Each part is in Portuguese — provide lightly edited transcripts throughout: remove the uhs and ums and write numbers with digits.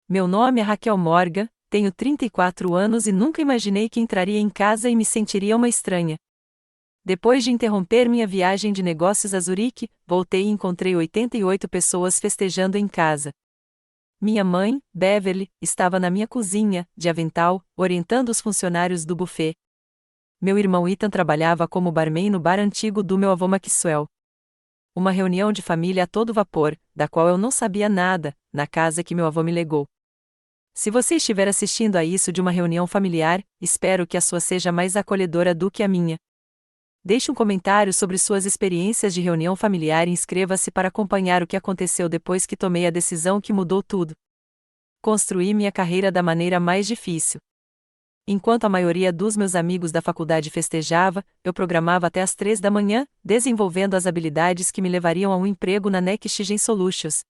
Meu nome é Raquel Morgan, tenho 34 anos e nunca imaginei que entraria em casa e me sentiria uma estranha. Depois de interromper minha viagem de negócios a Zurique, voltei e encontrei 88 pessoas festejando em casa. Minha mãe, Beverly, estava na minha cozinha, de avental, orientando os funcionários do buffet. Meu irmão Ethan trabalhava como barman no bar antigo do meu avô Maxwell. Uma reunião de família a todo vapor, da qual eu não sabia nada, na casa que meu avô me legou. Se você estiver assistindo a isso de uma reunião familiar, espero que a sua seja mais acolhedora do que a minha. Deixe um comentário sobre suas experiências de reunião familiar e inscreva-se para acompanhar o que aconteceu depois que tomei a decisão que mudou tudo. Construí minha carreira da maneira mais difícil. Enquanto a maioria dos meus amigos da faculdade festejava, eu programava até às 3 da manhã, desenvolvendo as habilidades que me levariam a um emprego na Next-Gen Solutions.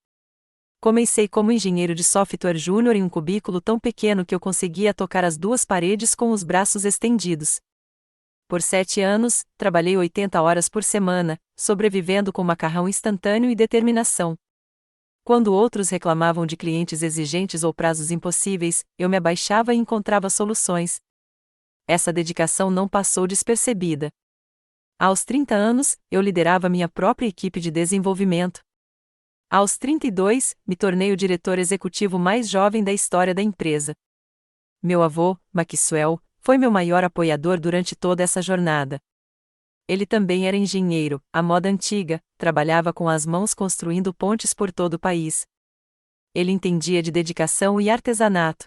Comecei como engenheiro de software júnior em um cubículo tão pequeno que eu conseguia tocar as duas paredes com os braços estendidos. Por 7 anos, trabalhei 80 horas por semana, sobrevivendo com macarrão instantâneo e determinação. Quando outros reclamavam de clientes exigentes ou prazos impossíveis, eu me abaixava e encontrava soluções. Essa dedicação não passou despercebida. Aos 30 anos, eu liderava minha própria equipe de desenvolvimento. Aos 32, me tornei o diretor executivo mais jovem da história da empresa. Meu avô, Maxwell, foi meu maior apoiador durante toda essa jornada. Ele também era engenheiro, à moda antiga, trabalhava com as mãos construindo pontes por todo o país. Ele entendia de dedicação e artesanato.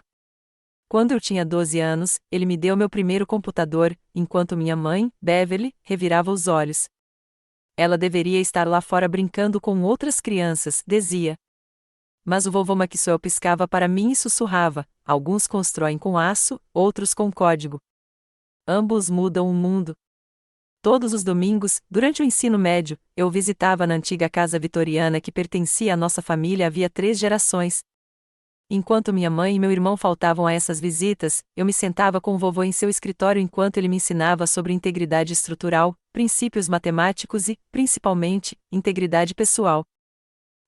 Quando eu tinha 12 anos, ele me deu meu primeiro computador, enquanto minha mãe, Beverly, revirava os olhos. Ela deveria estar lá fora brincando com outras crianças, dizia. Mas o vovô Maxwell piscava para mim e sussurrava: alguns constroem com aço, outros com código. Ambos mudam o mundo. Todos os domingos, durante o ensino médio, eu visitava na antiga casa vitoriana que pertencia à nossa família havia 3 gerações. Enquanto minha mãe e meu irmão faltavam a essas visitas, eu me sentava com o vovô em seu escritório enquanto ele me ensinava sobre integridade estrutural, princípios matemáticos e, principalmente, integridade pessoal.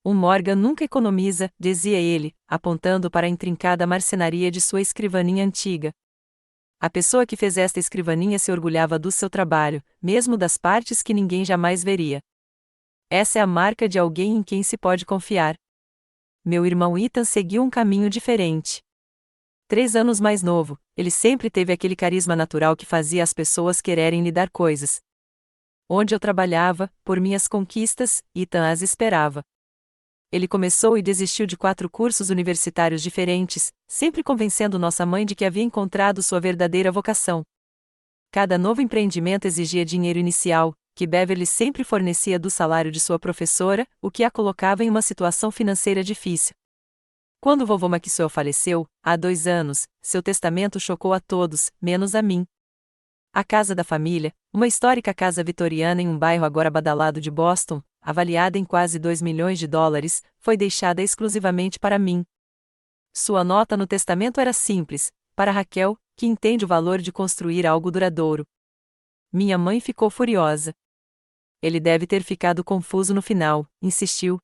O Morgan nunca economiza, dizia ele, apontando para a intrincada marcenaria de sua escrivaninha antiga. A pessoa que fez esta escrivaninha se orgulhava do seu trabalho, mesmo das partes que ninguém jamais veria. Essa é a marca de alguém em quem se pode confiar. Meu irmão Ethan seguiu um caminho diferente. 3 anos mais novo, ele sempre teve aquele carisma natural que fazia as pessoas quererem lhe dar coisas. Onde eu trabalhava, por minhas conquistas, Ethan as esperava. Ele começou e desistiu de 4 cursos universitários diferentes, sempre convencendo nossa mãe de que havia encontrado sua verdadeira vocação. Cada novo empreendimento exigia dinheiro inicial, que Beverly sempre fornecia do salário de sua professora, o que a colocava em uma situação financeira difícil. Quando o vovô Maxwell faleceu, há 2 anos, seu testamento chocou a todos, menos a mim. A casa da família, uma histórica casa vitoriana em um bairro agora badalado de Boston, avaliada em quase 2 milhões de dólares, foi deixada exclusivamente para mim. Sua nota no testamento era simples: para Raquel, que entende o valor de construir algo duradouro. Minha mãe ficou furiosa. Ele deve ter ficado confuso no final, insistiu.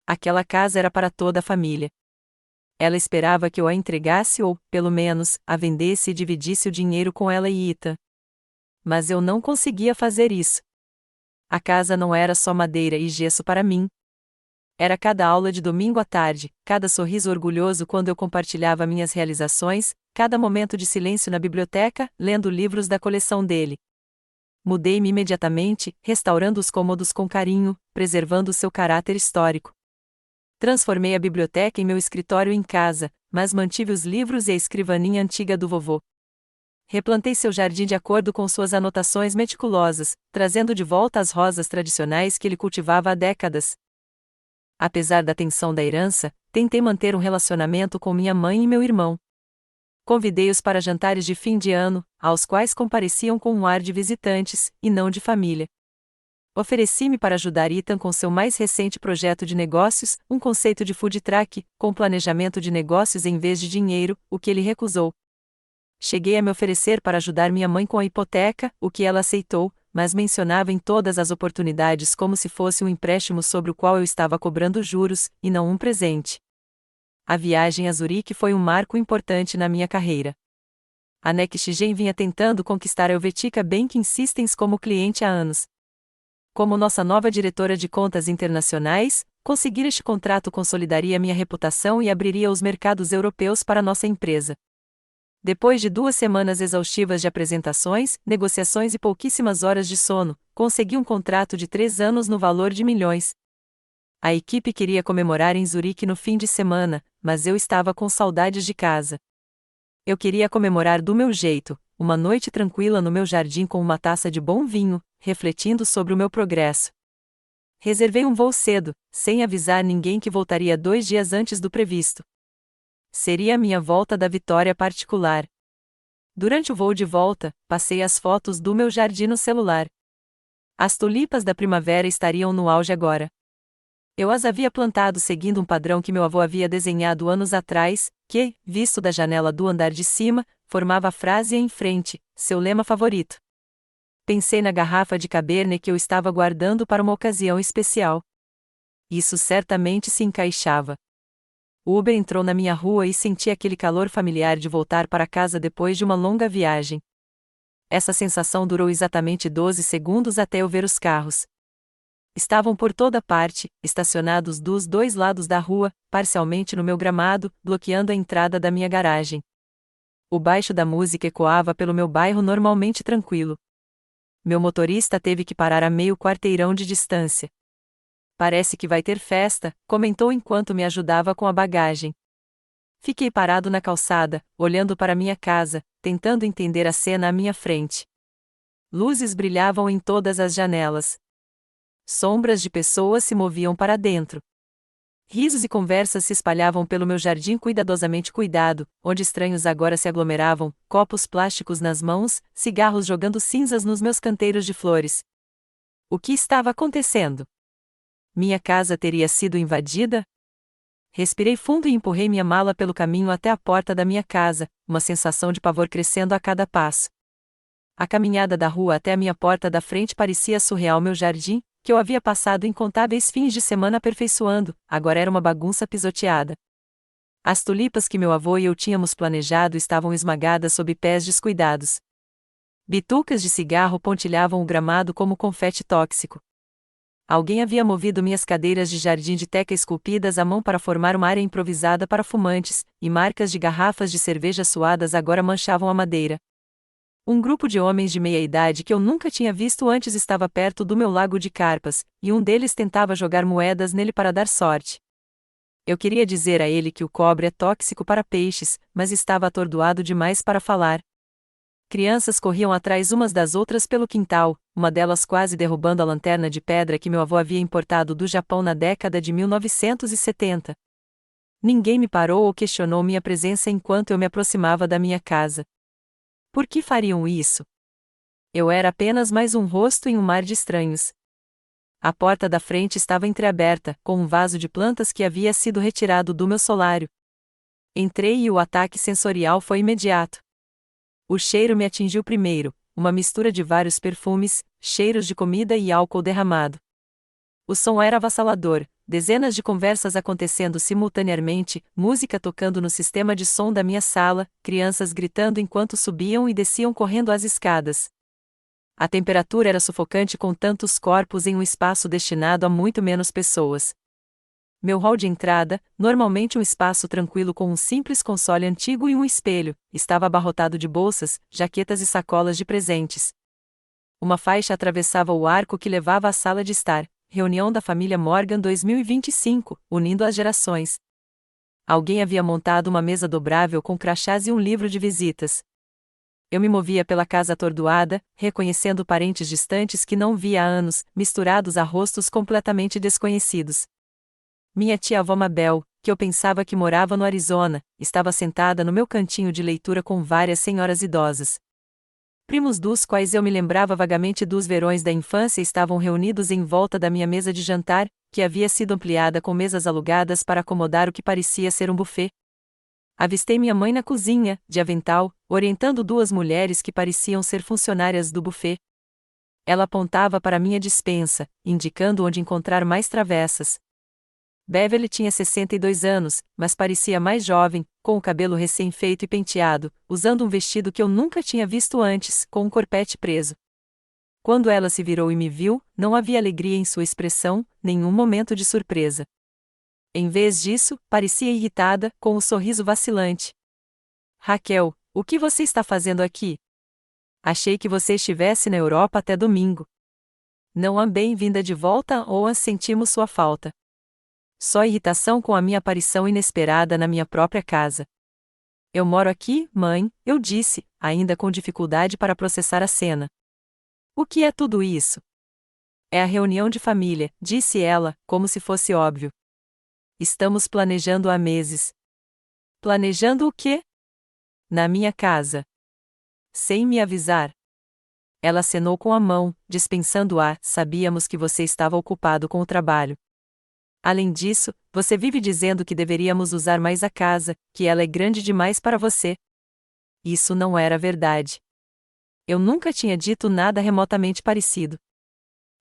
Aquela casa era para toda a família. Ela esperava que eu a entregasse ou, pelo menos, a vendesse e dividisse o dinheiro com ela e Ethan. Mas eu não conseguia fazer isso. A casa não era só madeira e gesso para mim. Era cada aula de domingo à tarde, cada sorriso orgulhoso quando eu compartilhava minhas realizações, cada momento de silêncio na biblioteca, lendo livros da coleção dele. Mudei-me imediatamente, restaurando os cômodos com carinho, preservando seu caráter histórico. Transformei a biblioteca em meu escritório em casa, mas mantive os livros e a escrivaninha antiga do vovô. Replantei seu jardim de acordo com suas anotações meticulosas, trazendo de volta as rosas tradicionais que ele cultivava há décadas. Apesar da tensão da herança, tentei manter um relacionamento com minha mãe e meu irmão. Convidei-os para jantares de fim de ano, aos quais compareciam com um ar de visitantes, e não de família. Ofereci-me para ajudar Ethan com seu mais recente projeto de negócios, um conceito de food truck, com planejamento de negócios em vez de dinheiro, o que ele recusou. Cheguei a me oferecer para ajudar minha mãe com a hipoteca, o que ela aceitou, mas mencionava em todas as oportunidades como se fosse um empréstimo sobre o qual eu estava cobrando juros, e não um presente. A viagem a Zurique foi um marco importante na minha carreira. A NextGen vinha tentando conquistar a Helvetica Banking Systems como cliente há anos. Como nossa nova diretora de contas internacionais, conseguir este contrato consolidaria minha reputação e abriria os mercados europeus para nossa empresa. Depois de 2 semanas exaustivas de apresentações, negociações e pouquíssimas horas de sono, consegui um contrato de 3 anos no valor de milhões. A equipe queria comemorar em Zurique no fim de semana, mas eu estava com saudades de casa. Eu queria comemorar do meu jeito, uma noite tranquila no meu jardim com uma taça de bom vinho, refletindo sobre o meu progresso. Reservei um voo cedo, sem avisar ninguém que voltaria 2 dias antes do previsto. Seria a minha volta da vitória particular. Durante o voo de volta, passei as fotos do meu jardim no celular. As tulipas da primavera estariam no auge agora. Eu as havia plantado seguindo um padrão que meu avô havia desenhado anos atrás, que, visto da janela do andar de cima, formava a frase em frente, seu lema favorito. Pensei na garrafa de Cabernet que eu estava guardando para uma ocasião especial. Isso certamente se encaixava. O Uber entrou na minha rua e senti aquele calor familiar de voltar para casa depois de uma longa viagem. Essa sensação durou exatamente 12 segundos até eu ver os carros. Estavam por toda parte, estacionados dos 2 lados da rua, parcialmente no meu gramado, bloqueando a entrada da minha garagem. O baixo da música ecoava pelo meu bairro normalmente tranquilo. Meu motorista teve que parar a meio quarteirão de distância. Parece que vai ter festa, comentou enquanto me ajudava com a bagagem. Fiquei parado na calçada, olhando para minha casa, tentando entender a cena à minha frente. Luzes brilhavam em todas as janelas. Sombras de pessoas se moviam para dentro. Risos e conversas se espalhavam pelo meu jardim cuidadosamente cuidado, onde estranhos agora se aglomeravam, copos plásticos nas mãos, cigarros jogando cinzas nos meus canteiros de flores. O que estava acontecendo? Minha casa teria sido invadida? Respirei fundo e empurrei minha mala pelo caminho até a porta da minha casa, uma sensação de pavor crescendo a cada passo. A caminhada da rua até a minha porta da frente parecia surreal. Meu jardim, que eu havia passado incontáveis fins de semana aperfeiçoando, agora era uma bagunça pisoteada. As tulipas que meu avô e eu tínhamos planejado estavam esmagadas sob pés descuidados. Bitucas de cigarro pontilhavam o gramado como confete tóxico. Alguém havia movido minhas cadeiras de jardim de teca esculpidas à mão para formar uma área improvisada para fumantes, e marcas de garrafas de cerveja suadas agora manchavam a madeira. Um grupo de homens de meia-idade que eu nunca tinha visto antes estava perto do meu lago de carpas, e um deles tentava jogar moedas nele para dar sorte. Eu queria dizer a ele que o cobre é tóxico para peixes, mas estava atordoado demais para falar. Crianças corriam atrás umas das outras pelo quintal, uma delas quase derrubando a lanterna de pedra que meu avô havia importado do Japão na década de 1970. Ninguém me parou ou questionou minha presença enquanto eu me aproximava da minha casa. Por que fariam isso? Eu era apenas mais um rosto em um mar de estranhos. A porta da frente estava entreaberta, com um vaso de plantas que havia sido retirado do meu solário. Entrei e o ataque sensorial foi imediato. O cheiro me atingiu primeiro, uma mistura de vários perfumes, cheiros de comida e álcool derramado. O som era avassalador, dezenas de conversas acontecendo simultaneamente, música tocando no sistema de som da minha sala, crianças gritando enquanto subiam e desciam correndo as escadas. A temperatura era sufocante com tantos corpos em um espaço destinado a muito menos pessoas. Meu hall de entrada, normalmente um espaço tranquilo com um simples console antigo e um espelho, estava abarrotado de bolsas, jaquetas e sacolas de presentes. Uma faixa atravessava o arco que levava à sala de estar. Reunião da família Morgan 2025, unindo as gerações. Alguém havia montado uma mesa dobrável com crachás e um livro de visitas. Eu me movia pela casa atordoada, reconhecendo parentes distantes que não via há anos, misturados a rostos completamente desconhecidos. Minha tia-avó Mabel, que eu pensava que morava no Arizona, estava sentada no meu cantinho de leitura com várias senhoras idosas. Primos dos quais eu me lembrava vagamente dos verões da infância estavam reunidos em volta da minha mesa de jantar, que havia sido ampliada com mesas alugadas para acomodar o que parecia ser um buffet. Avistei minha mãe na cozinha, de avental, orientando 2 mulheres que pareciam ser funcionárias do buffet. Ela apontava para minha despensa, indicando onde encontrar mais travessas. Beverly tinha 62 anos, mas parecia mais jovem, com o cabelo recém-feito e penteado, usando um vestido que eu nunca tinha visto antes, com um corpete preso. Quando ela se virou e me viu, não havia alegria em sua expressão, nenhum momento de surpresa. Em vez disso, parecia irritada, com o sorriso vacilante. Raquel, o que você está fazendo aqui? Achei que você estivesse na Europa até domingo. Não há bem-vinda de volta ou sentimos sua falta. Só irritação com a minha aparição inesperada na minha própria casa. Eu moro aqui, mãe, eu disse, ainda com dificuldade para processar a cena. O que é tudo isso? É a reunião de família, disse ela, como se fosse óbvio. Estamos planejando há meses. Planejando o quê? Na minha casa. Sem me avisar. Ela acenou com a mão, dispensando-a, sabíamos que você estava ocupado com o trabalho. Além disso, você vive dizendo que deveríamos usar mais a casa, que ela é grande demais para você. Isso não era verdade. Eu nunca tinha dito nada remotamente parecido.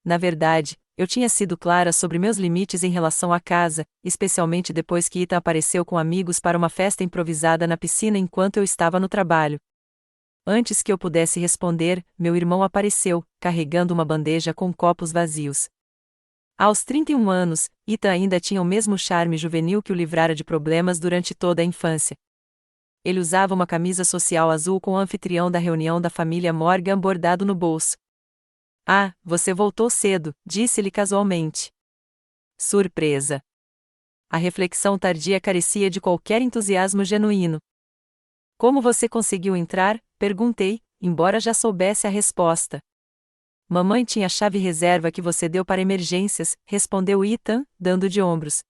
Na verdade, eu tinha sido clara sobre meus limites em relação à casa, especialmente depois que Ethan apareceu com amigos para uma festa improvisada na piscina enquanto eu estava no trabalho. Antes que eu pudesse responder, meu irmão apareceu, carregando uma bandeja com copos vazios. Aos 31 anos, Ethan ainda tinha o mesmo charme juvenil que o livrara de problemas durante toda a infância. Ele usava uma camisa social azul com o anfitrião da reunião da família Morgan bordado no bolso. Ah, você voltou cedo, disse-lhe casualmente. Surpresa. A reflexão tardia carecia de qualquer entusiasmo genuíno. Como você conseguiu entrar? Perguntei, embora já soubesse a resposta. Mamãe tinha a chave reserva que você deu para emergências, respondeu Ethan, dando de ombros.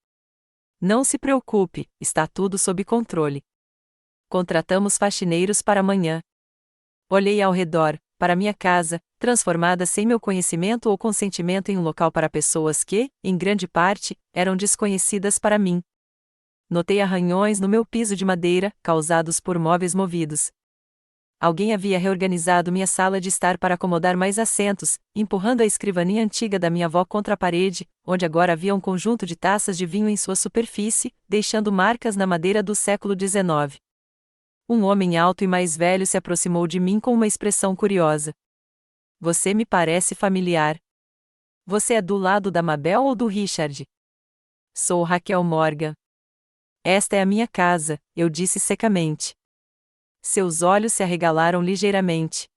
Não se preocupe, está tudo sob controle. Contratamos faxineiros para amanhã. Olhei ao redor, para minha casa, transformada sem meu conhecimento ou consentimento em um local para pessoas que, em grande parte, eram desconhecidas para mim. Notei arranhões no meu piso de madeira, causados por móveis movidos. Alguém havia reorganizado minha sala de estar para acomodar mais assentos, empurrando a escrivaninha antiga da minha avó contra a parede, onde agora havia um conjunto de taças de vinho em sua superfície, deixando marcas na madeira do século XIX. Um homem alto e mais velho se aproximou de mim com uma expressão curiosa. Você me parece familiar. Você é do lado da Mabel ou do Richard? Sou Raquel Morgan. Esta é a minha casa, eu disse secamente. Seus olhos se arregalaram ligeiramente.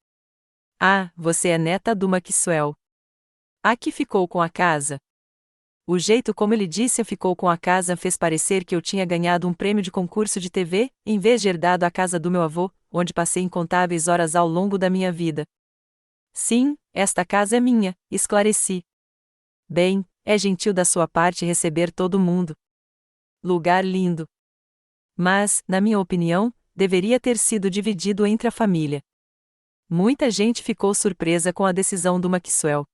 Ah, você é neta do Maxwell. A que ficou com a casa? O jeito como ele disse ficou com a casa fez parecer que eu tinha ganhado um prêmio de concurso de TV, em vez de herdado a casa do meu avô, onde passei incontáveis horas ao longo da minha vida. Sim, esta casa é minha, esclareci. Bem, é gentil da sua parte receber todo mundo. Lugar lindo. Mas, na minha opinião, deveria ter sido dividido entre a família. Muita gente ficou surpresa com a decisão do Maxwell.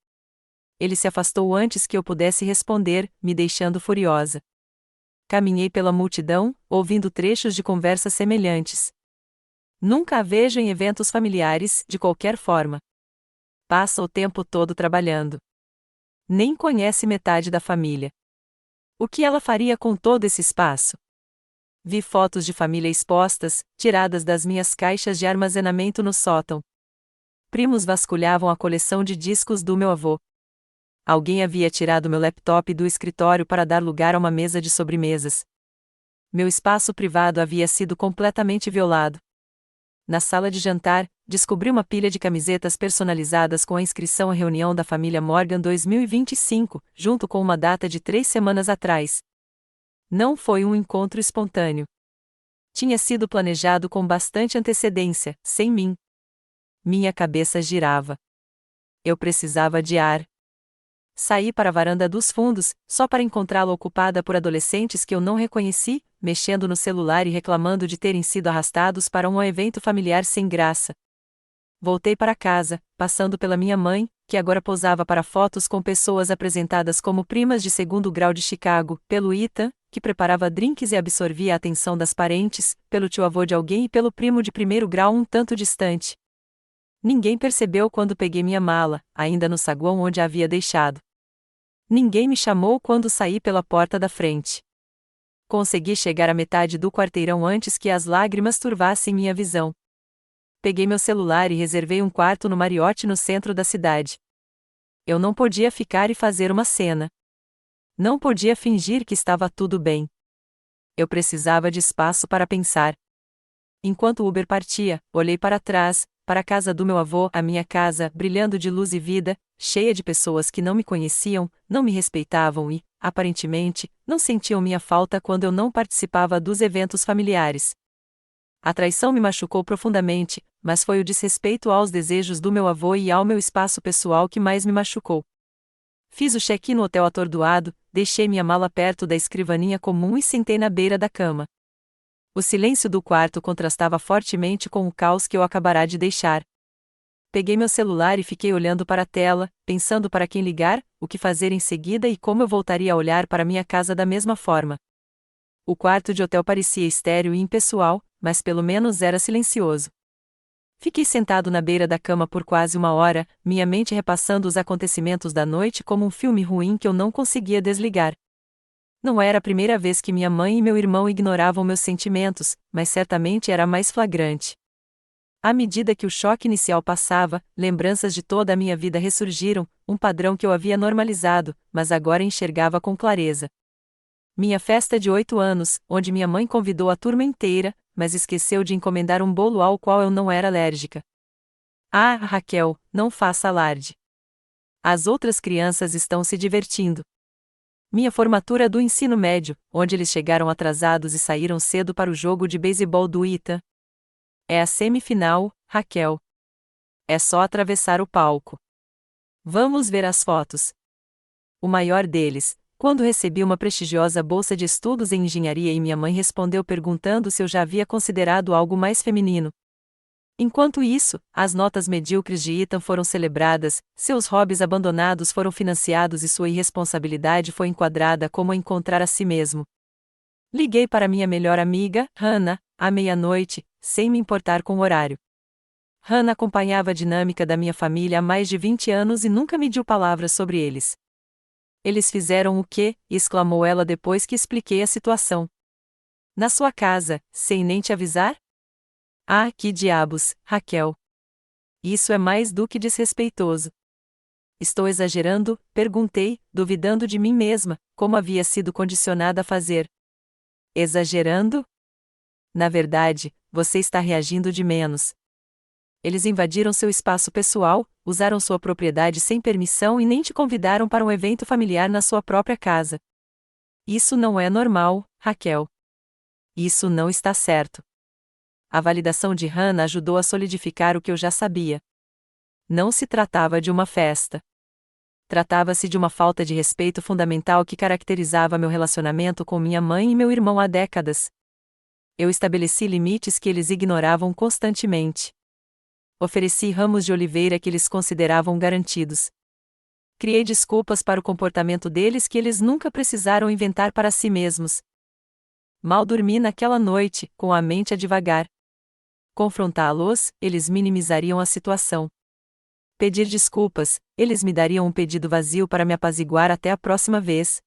Ele se afastou antes que eu pudesse responder, me deixando furiosa. Caminhei pela multidão, ouvindo trechos de conversas semelhantes. Nunca a vejo em eventos familiares, de qualquer forma. Passa o tempo todo trabalhando. Nem conhece metade da família. O que ela faria com todo esse espaço? Vi fotos de família expostas, tiradas das minhas caixas de armazenamento no sótão. Primos vasculhavam a coleção de discos do meu avô. Alguém havia tirado meu laptop do escritório para dar lugar a uma mesa de sobremesas. Meu espaço privado havia sido completamente violado. Na sala de jantar, descobri uma pilha de camisetas personalizadas com a inscrição à reunião da família Morgan 2025, junto com uma data de 3 semanas atrás. Não foi um encontro espontâneo. Tinha sido planejado com bastante antecedência, sem mim. Minha cabeça girava. Eu precisava de ar. Saí para a varanda dos fundos, só para encontrá-la ocupada por adolescentes que eu não reconheci, mexendo no celular e reclamando de terem sido arrastados para um evento familiar sem graça. Voltei para casa, passando pela minha mãe, que agora posava para fotos com pessoas apresentadas como primas de segundo grau de Chicago, pelo Ethan, que preparava drinks e absorvia a atenção das parentes, pelo tio-avô de alguém e pelo primo de primeiro grau um tanto distante. Ninguém percebeu quando peguei minha mala, ainda no saguão onde a havia deixado. Ninguém me chamou quando saí pela porta da frente. Consegui chegar à metade do quarteirão antes que as lágrimas turvassem minha visão. Peguei meu celular e reservei um quarto no Marriott no centro da cidade. Eu não podia ficar e fazer uma cena. Não podia fingir que estava tudo bem. Eu precisava de espaço para pensar. Enquanto o Uber partia, olhei para trás, para a casa do meu avô, a minha casa, brilhando de luz e vida, cheia de pessoas que não me conheciam, não me respeitavam e, aparentemente, não sentiam minha falta quando eu não participava dos eventos familiares. A traição me machucou profundamente, mas foi o desrespeito aos desejos do meu avô e ao meu espaço pessoal que mais me machucou. Fiz o check-in no hotel atordoado, deixei minha mala perto da escrivaninha comum e sentei na beira da cama. O silêncio do quarto contrastava fortemente com o caos que eu acabara de deixar. Peguei meu celular e fiquei olhando para a tela, pensando para quem ligar, o que fazer em seguida e como eu voltaria a olhar para minha casa da mesma forma. O quarto de hotel parecia estéril e impessoal, mas pelo menos era silencioso. Fiquei sentado na beira da cama por quase uma hora, minha mente repassando os acontecimentos da noite como um filme ruim que eu não conseguia desligar. Não era a primeira vez que minha mãe e meu irmão ignoravam meus sentimentos, mas certamente era mais flagrante. À medida que o choque inicial passava, lembranças de toda a minha vida ressurgiram, um padrão que eu havia normalizado, mas agora enxergava com clareza. Minha festa de 8 anos, onde minha mãe convidou a turma inteira, mas esqueceu de encomendar um bolo ao qual eu não era alérgica. Ah, Raquel, não faça alarde. As outras crianças estão se divertindo. Minha formatura do ensino médio, onde eles chegaram atrasados e saíram cedo para o jogo de beisebol do Ita. É a semifinal, Raquel. É só atravessar o palco. Vamos ver as fotos. O maior deles, quando recebi uma prestigiosa bolsa de estudos em engenharia e minha mãe respondeu perguntando se eu já havia considerado algo mais feminino. Enquanto isso, as notas medíocres de Ethan foram celebradas, seus hobbies abandonados foram financiados e sua irresponsabilidade foi enquadrada como encontrar a si mesmo. Liguei para minha melhor amiga, Hannah, à meia-noite, sem me importar com o horário. Hannah acompanhava a dinâmica da minha família há mais de 20 anos e nunca mediu palavras sobre eles. Eles fizeram o quê? Exclamou ela depois que expliquei a situação. Na sua casa, sem nem te avisar? Ah, que diabos, Raquel. Isso é mais do que desrespeitoso. Estou exagerando? Perguntei, duvidando de mim mesma, como havia sido condicionada a fazer. Exagerando? Na verdade, você está reagindo de menos. Eles invadiram seu espaço pessoal, usaram sua propriedade sem permissão e nem te convidaram para um evento familiar na sua própria casa. Isso não é normal, Raquel. Isso não está certo. A validação de Hannah ajudou a solidificar o que eu já sabia. Não se tratava de uma festa. Tratava-se de uma falta de respeito fundamental que caracterizava meu relacionamento com minha mãe e meu irmão há décadas. Eu estabeleci limites que eles ignoravam constantemente. Ofereci ramos de oliveira que eles consideravam garantidos. Criei desculpas para o comportamento deles que eles nunca precisaram inventar para si mesmos. Mal dormi naquela noite, com a mente a divagar. Confrontá-los, eles minimizariam a situação. Pedir desculpas, eles me dariam um pedido vazio para me apaziguar até a próxima vez.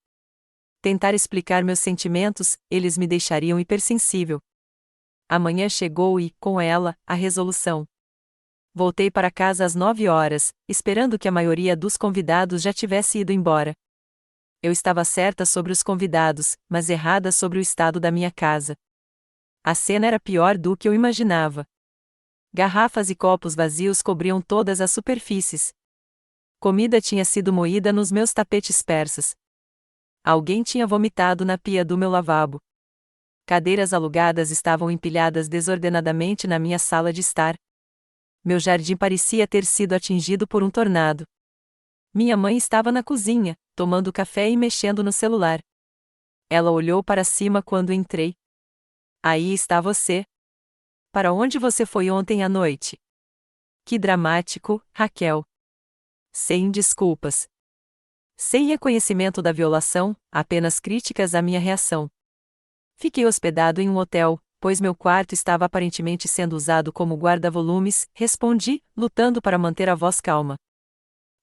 Tentar explicar meus sentimentos, eles me deixariam hipersensível. A manhã chegou e, com ela, a resolução. Voltei para casa às 9 horas, esperando que a maioria dos convidados já tivesse ido embora. Eu estava certa sobre os convidados, mas errada sobre o estado da minha casa. A cena era pior do que eu imaginava. Garrafas e copos vazios cobriam todas as superfícies. Comida tinha sido moída nos meus tapetes persas. Alguém tinha vomitado na pia do meu lavabo. Cadeiras alugadas estavam empilhadas desordenadamente na minha sala de estar. Meu jardim parecia ter sido atingido por um tornado. Minha mãe estava na cozinha, tomando café e mexendo no celular. Ela olhou para cima quando entrei. Aí está você. Para onde você foi ontem à noite? Que dramático, Raquel. Sem desculpas. Sem reconhecimento da violação, apenas críticas à minha reação. Fiquei hospedado em um hotel, pois meu quarto estava aparentemente sendo usado como guarda-volumes, respondi, lutando para manter a voz calma.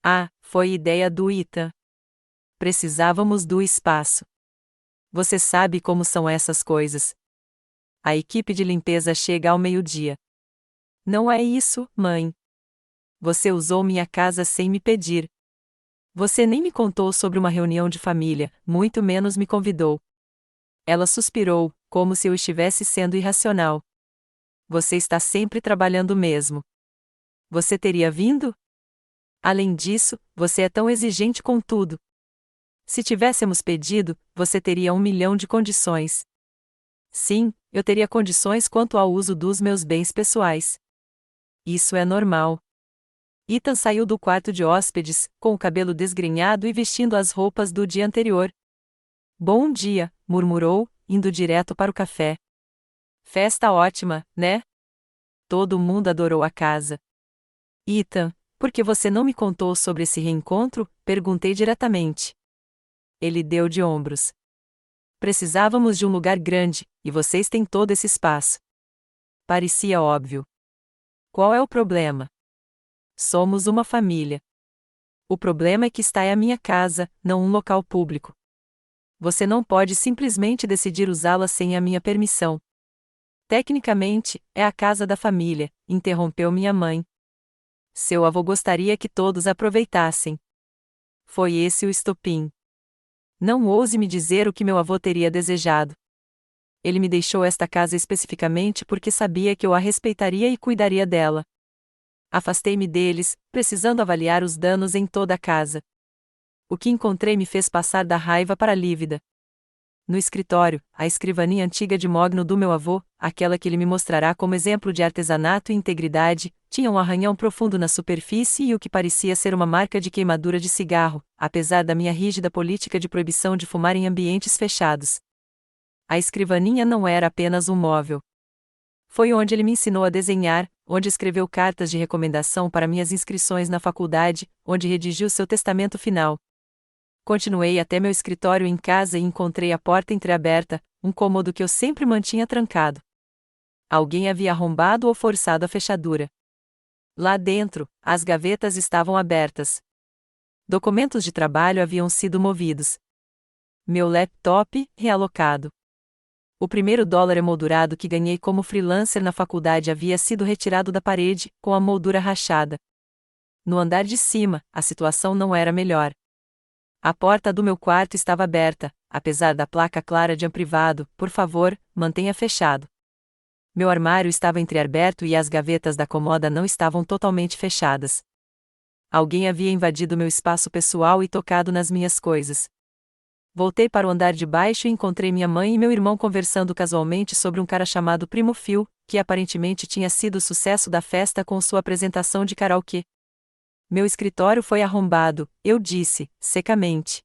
Ah, foi ideia do Ita. Precisávamos do espaço. Você sabe como são essas coisas. A equipe de limpeza chega ao meio-dia. Não é isso, mãe. Você usou minha casa sem me pedir. Você nem me contou sobre uma reunião de família, muito menos me convidou. Ela suspirou, como se eu estivesse sendo irracional. Você está sempre trabalhando mesmo. Você teria vindo? Além disso, você é tão exigente com tudo. Se tivéssemos pedido, você teria 1 milhão de condições. Sim, eu teria condições quanto ao uso dos meus bens pessoais. Isso é normal. Ethan saiu do quarto de hóspedes, com o cabelo desgrenhado e vestindo as roupas do dia anterior. Bom dia, murmurou, indo direto para o café. Festa ótima, né? Todo mundo adorou a casa. Ethan, por que você não me contou sobre esse reencontro? Perguntei diretamente. Ele deu de ombros. Precisávamos de um lugar grande, e vocês têm todo esse espaço. Parecia óbvio. Qual é o problema? Somos uma família. O problema é que esta é a minha casa, não um local público. Você não pode simplesmente decidir usá-la sem a minha permissão. Tecnicamente, é a casa da família, interrompeu minha mãe. Seu avô gostaria que todos aproveitassem. Foi esse o estopim. Não ouse me dizer o que meu avô teria desejado. Ele me deixou esta casa especificamente porque sabia que eu a respeitaria e cuidaria dela. Afastei-me deles, precisando avaliar os danos em toda a casa. O que encontrei me fez passar da raiva para a lívida. No escritório, a escrivaninha antiga de mogno do meu avô, aquela que ele me mostrará como exemplo de artesanato e integridade, tinha um arranhão profundo na superfície e o que parecia ser uma marca de queimadura de cigarro, apesar da minha rígida política de proibição de fumar em ambientes fechados. A escrivaninha não era apenas um móvel. Foi onde ele me ensinou a desenhar, onde escreveu cartas de recomendação para minhas inscrições na faculdade, onde redigiu seu testamento final. Continuei até meu escritório em casa e encontrei a porta entreaberta, um cômodo que eu sempre mantinha trancado. Alguém havia arrombado ou forçado a fechadura. Lá dentro, as gavetas estavam abertas. Documentos de trabalho haviam sido movidos. Meu laptop, realocado. O primeiro dólar emoldurado que ganhei como freelancer na faculdade havia sido retirado da parede, com a moldura rachada. No andar de cima, a situação não era melhor. A porta do meu quarto estava aberta, apesar da placa clara de privado, por favor, mantenha fechado. Meu armário estava entreaberto e as gavetas da comoda não estavam totalmente fechadas. Alguém havia invadido meu espaço pessoal e tocado nas minhas coisas. Voltei para o andar de baixo e encontrei minha mãe e meu irmão conversando casualmente sobre um cara chamado Primo Phil, que aparentemente tinha sido o sucesso da festa com sua apresentação de karaokê. Meu escritório foi arrombado, eu disse, secamente.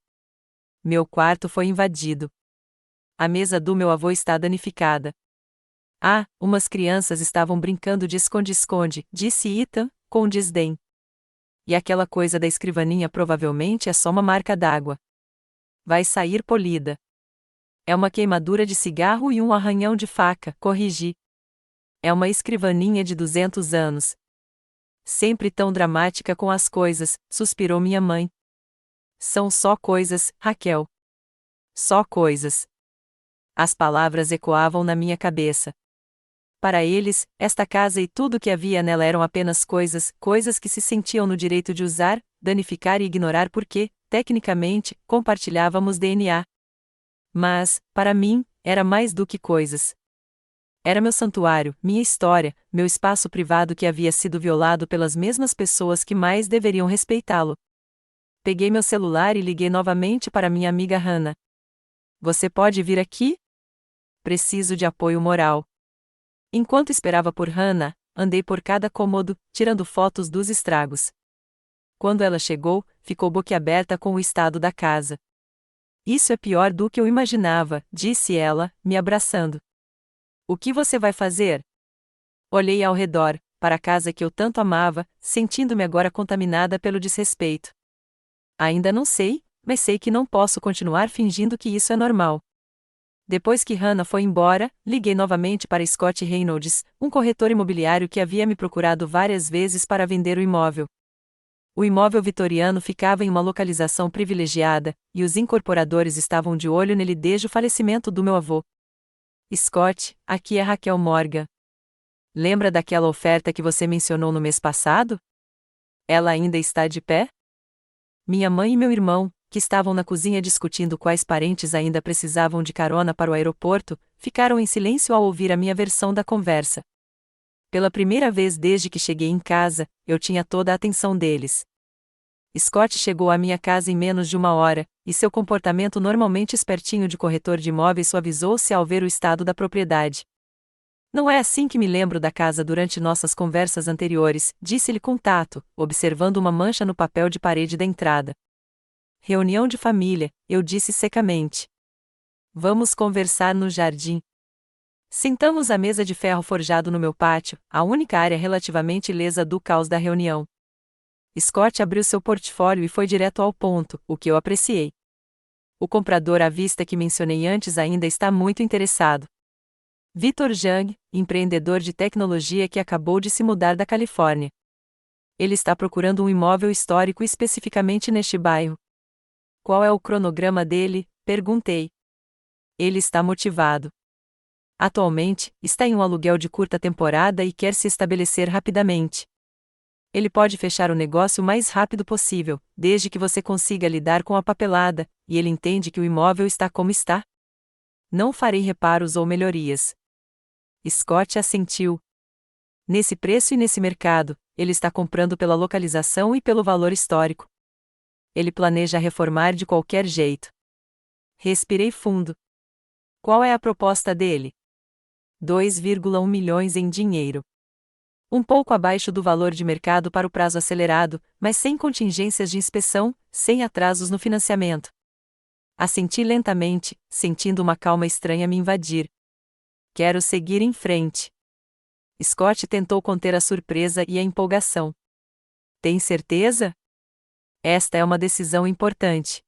Meu quarto foi invadido. A mesa do meu avô está danificada. Ah, umas crianças estavam brincando de esconde-esconde, disse Ethan, com desdém. E aquela coisa da escrivaninha provavelmente é só uma marca d'água. Vai sair polida. É uma queimadura de cigarro e um arranhão de faca, corrigi. É uma escrivaninha de 200 anos. Sempre tão dramática com as coisas, suspirou minha mãe. São só coisas, Raquel. Só coisas. As palavras ecoavam na minha cabeça. Para eles, esta casa e tudo o que havia nela eram apenas coisas, coisas que se sentiam no direito de usar, danificar e ignorar porque, tecnicamente, compartilhávamos DNA. Mas, para mim, era mais do que coisas. Era meu santuário, minha história, meu espaço privado que havia sido violado pelas mesmas pessoas que mais deveriam respeitá-lo. Peguei meu celular e liguei novamente para minha amiga Hannah. Você pode vir aqui? Preciso de apoio moral. Enquanto esperava por Hannah, andei por cada cômodo, tirando fotos dos estragos. Quando ela chegou, ficou boquiaberta com o estado da casa. Isso é pior do que eu imaginava, disse ela, me abraçando. O que você vai fazer? Olhei ao redor, para a casa que eu tanto amava, sentindo-me agora contaminada pelo desrespeito. Ainda não sei, mas sei que não posso continuar fingindo que isso é normal. Depois que Hannah foi embora, liguei novamente para Scott Reynolds, um corretor imobiliário que havia me procurado várias vezes para vender o imóvel. O imóvel vitoriano ficava em uma localização privilegiada, e os incorporadores estavam de olho nele desde o falecimento do meu avô. Scott, aqui é Raquel Morgan. Lembra daquela oferta que você mencionou no mês passado? Ela ainda está de pé? Minha mãe e meu irmão, que estavam na cozinha discutindo quais parentes ainda precisavam de carona para o aeroporto, ficaram em silêncio ao ouvir a minha versão da conversa. Pela primeira vez desde que cheguei em casa, eu tinha toda a atenção deles. Scott chegou à minha casa em menos de uma hora, e seu comportamento normalmente espertinho de corretor de imóveis suavizou-se ao ver o estado da propriedade. Não é assim que me lembro da casa durante nossas conversas anteriores, disse-ele com tato, observando uma mancha no papel de parede da entrada. Reunião de família, eu disse secamente. Vamos conversar no jardim. Sentamos à mesa de ferro forjado no meu pátio, a única área relativamente ilesa do caos da reunião. Scott abriu seu portfólio e foi direto ao ponto, o que eu apreciei. O comprador à vista que mencionei antes ainda está muito interessado. Victor Jung, empreendedor de tecnologia que acabou de se mudar da Califórnia. Ele está procurando um imóvel histórico especificamente neste bairro. Qual é o cronograma dele? Perguntei. Ele está motivado. Atualmente, está em um aluguel de curta temporada e quer se estabelecer rapidamente. Ele pode fechar o negócio o mais rápido possível, desde que você consiga lidar com a papelada, e ele entende que o imóvel está como está. Não farei reparos ou melhorias. Scott assentiu. Nesse preço e nesse mercado, ele está comprando pela localização e pelo valor histórico. Ele planeja reformar de qualquer jeito. Respirei fundo. Qual é a proposta dele? 2,1 milhões em dinheiro. Um pouco abaixo do valor de mercado para o prazo acelerado, mas sem contingências de inspeção, sem atrasos no financiamento. Assenti lentamente, sentindo uma calma estranha me invadir. Quero seguir em frente. Scott tentou conter a surpresa e a empolgação. Tem certeza? Esta é uma decisão importante.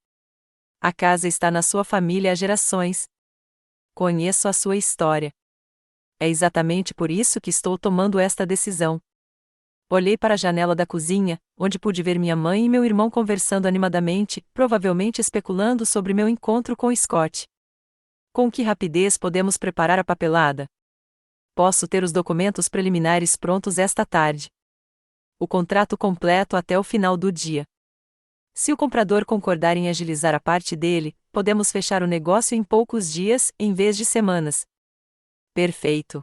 A casa está na sua família há gerações. Conheço a sua história. É exatamente por isso que estou tomando esta decisão. Olhei para a janela da cozinha, onde pude ver minha mãe e meu irmão conversando animadamente, provavelmente especulando sobre meu encontro com Scott. Com que rapidez podemos preparar a papelada? Posso ter os documentos preliminares prontos esta tarde. O contrato completo até o final do dia. Se o comprador concordar em agilizar a parte dele, podemos fechar o negócio em poucos dias, em vez de semanas. Perfeito.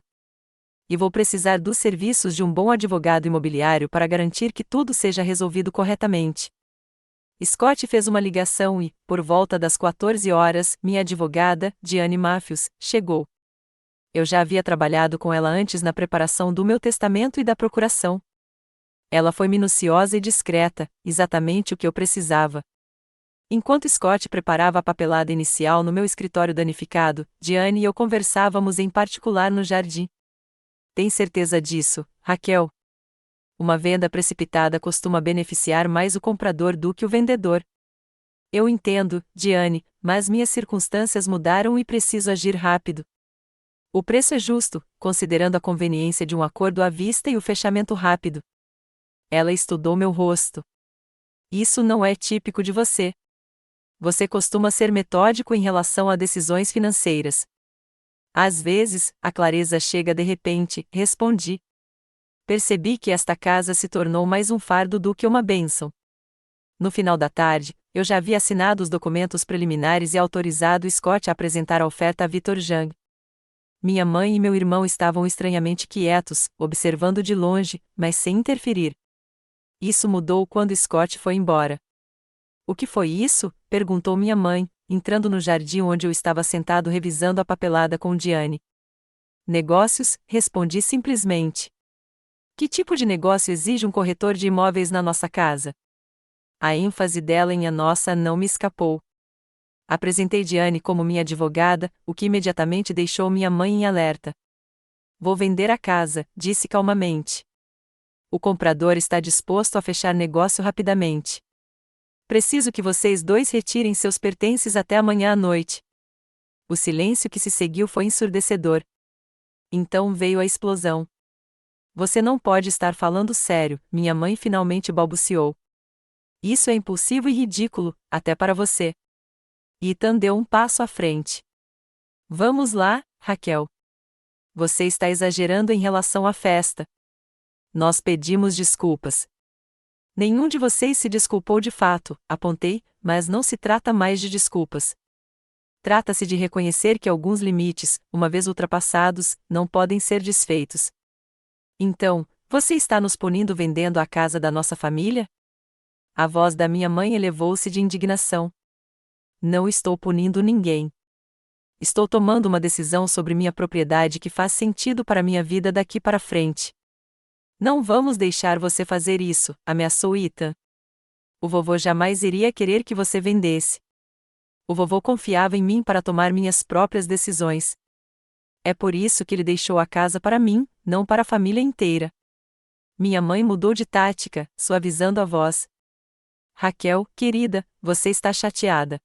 E vou precisar dos serviços de um bom advogado imobiliário para garantir que tudo seja resolvido corretamente. Scott fez uma ligação e, por volta das 14 horas, minha advogada, Diane Matthews, chegou. Eu já havia trabalhado com ela antes na preparação do meu testamento e da procuração. Ela foi minuciosa e discreta, exatamente o que eu precisava. Enquanto Scott preparava a papelada inicial no meu escritório danificado, Diane e eu conversávamos em particular no jardim. Tem certeza disso, Raquel? Uma venda precipitada costuma beneficiar mais o comprador do que o vendedor. Eu entendo, Diane, mas minhas circunstâncias mudaram e preciso agir rápido. O preço é justo, considerando a conveniência de um acordo à vista e o fechamento rápido. Ela estudou meu rosto. Isso não é típico de você. Você costuma ser metódico em relação a decisões financeiras. Às vezes, a clareza chega de repente, respondi. Percebi que esta casa se tornou mais um fardo do que uma bênção. No final da tarde, eu já havia assinado os documentos preliminares e autorizado Scott a apresentar a oferta a Victor Jung. Minha mãe e meu irmão estavam estranhamente quietos, observando de longe, mas sem interferir. Isso mudou quando Scott foi embora. O que foi isso? Perguntou minha mãe, entrando no jardim onde eu estava sentado revisando a papelada com Diane. Negócios, respondi simplesmente. Que tipo de negócio exige um corretor de imóveis na nossa casa? A ênfase dela em a nossa não me escapou. Apresentei Diane como minha advogada, o que imediatamente deixou minha mãe em alerta. Vou vender a casa, disse calmamente. O comprador está disposto a fechar negócio rapidamente. Preciso que vocês dois retirem seus pertences até amanhã à noite. O silêncio que se seguiu foi ensurdecedor. Então veio a explosão. Você não pode estar falando sério, minha mãe finalmente balbuciou. Isso é impulsivo e ridículo, até para você. Ethan deu um passo à frente. Vamos lá, Raquel. Você está exagerando em relação à festa. Nós pedimos desculpas. Nenhum de vocês se desculpou de fato, apontei, mas não se trata mais de desculpas. Trata-se de reconhecer que alguns limites, uma vez ultrapassados, não podem ser desfeitos. Então, você está nos punindo vendendo a casa da nossa família? A voz da minha mãe elevou-se de indignação. Não estou punindo ninguém. Estou tomando uma decisão sobre minha propriedade que faz sentido para minha vida daqui para frente. Não vamos deixar você fazer isso, ameaçou Ethan. O vovô jamais iria querer que você vendesse. O vovô confiava em mim para tomar minhas próprias decisões. É por isso que ele deixou a casa para mim, não para a família inteira. Minha mãe mudou de tática, suavizando a voz. Raquel, querida, você está chateada.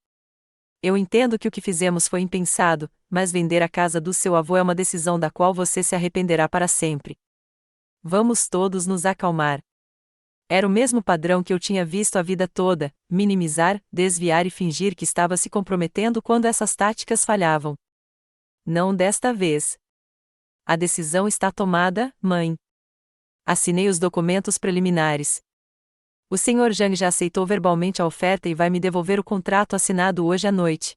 Eu entendo que o que fizemos foi impensado, mas vender a casa do seu avô é uma decisão da qual você se arrependerá para sempre. Vamos todos nos acalmar. Era o mesmo padrão que eu tinha visto a vida toda: minimizar, desviar e fingir que estava se comprometendo quando essas táticas falhavam. Não desta vez. A decisão está tomada, mãe. Assinei os documentos preliminares. O Sr. Zhang já aceitou verbalmente a oferta e vai me devolver o contrato assinado hoje à noite.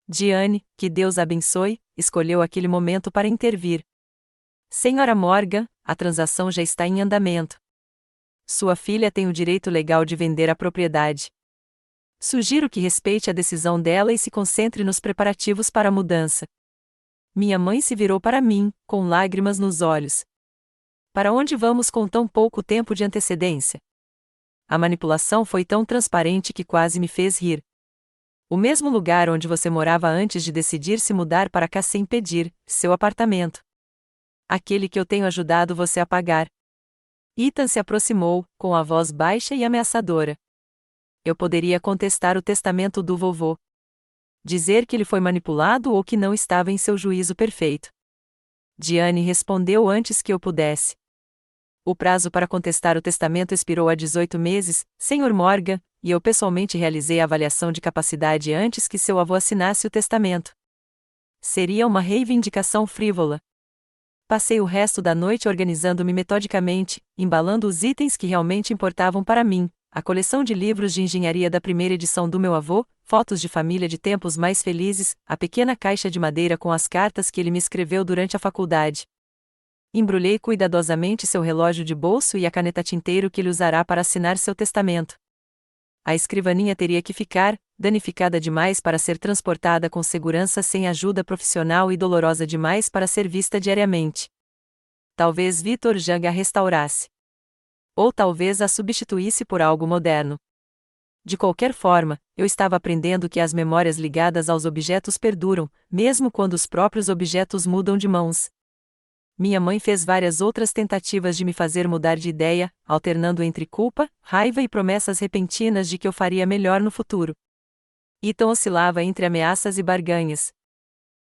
Diane, que Deus abençoe, escolheu aquele momento para intervir. Senhora Morgan, a transação já está em andamento. Sua filha tem o direito legal de vender a propriedade. Sugiro que respeite a decisão dela e se concentre nos preparativos para a mudança. Minha mãe se virou para mim, com lágrimas nos olhos. Para onde vamos com tão pouco tempo de antecedência? A manipulação foi tão transparente que quase me fez rir. O mesmo lugar onde você morava antes de decidir se mudar para cá sem pedir, seu apartamento. Aquele que eu tenho ajudado você a pagar. Ethan se aproximou, com a voz baixa e ameaçadora. Eu poderia contestar o testamento do vovô. Dizer que ele foi manipulado ou que não estava em seu juízo perfeito. Diane respondeu antes que eu pudesse. O prazo para contestar o testamento expirou há 18 meses, Sr. Morgan, e eu pessoalmente realizei a avaliação de capacidade antes que seu avô assinasse o testamento. Seria uma reivindicação frívola. Passei o resto da noite organizando-me metodicamente, embalando os itens que realmente importavam para mim: a coleção de livros de engenharia da primeira edição do meu avô, fotos de família de tempos mais felizes, a pequena caixa de madeira com as cartas que ele me escreveu durante a faculdade. Embrulhei cuidadosamente seu relógio de bolso e a caneta tinteiro que ele usará para assinar seu testamento. A escrivaninha teria que ficar, danificada demais para ser transportada com segurança sem ajuda profissional e dolorosa demais para ser vista diariamente. Talvez Victor Zhang a restaurasse. Ou talvez a substituísse por algo moderno. De qualquer forma, eu estava aprendendo que as memórias ligadas aos objetos perduram, mesmo quando os próprios objetos mudam de mãos. Minha mãe fez várias outras tentativas de me fazer mudar de ideia, alternando entre culpa, raiva e promessas repentinas de que eu faria melhor no futuro. Ethan oscilava entre ameaças e barganhas.